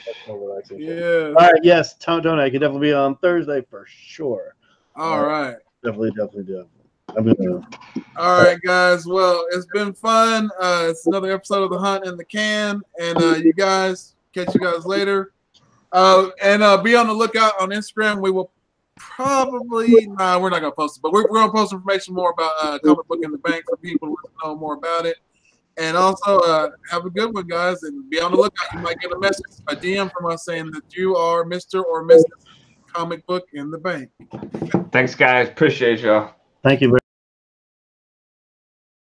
Yeah. All right, yes, Tony, I can definitely be on Thursday for sure. All right. Definitely do. I'm gonna. All right, guys. Well, it's been fun. It's another episode of The Hunt in the Can. And you guys, catch you guys later. And be on the lookout on Instagram. We will probably, we're not going to post it, but we're going to post information more about Comic Book in the Bank for people who know more about it. And also, have a good one, guys. And be on the lookout. You might get a message, a DM from us saying that you are Mr. or Mrs. Comic Book in the Bank. Thanks, guys. Appreciate y'all. Thank you very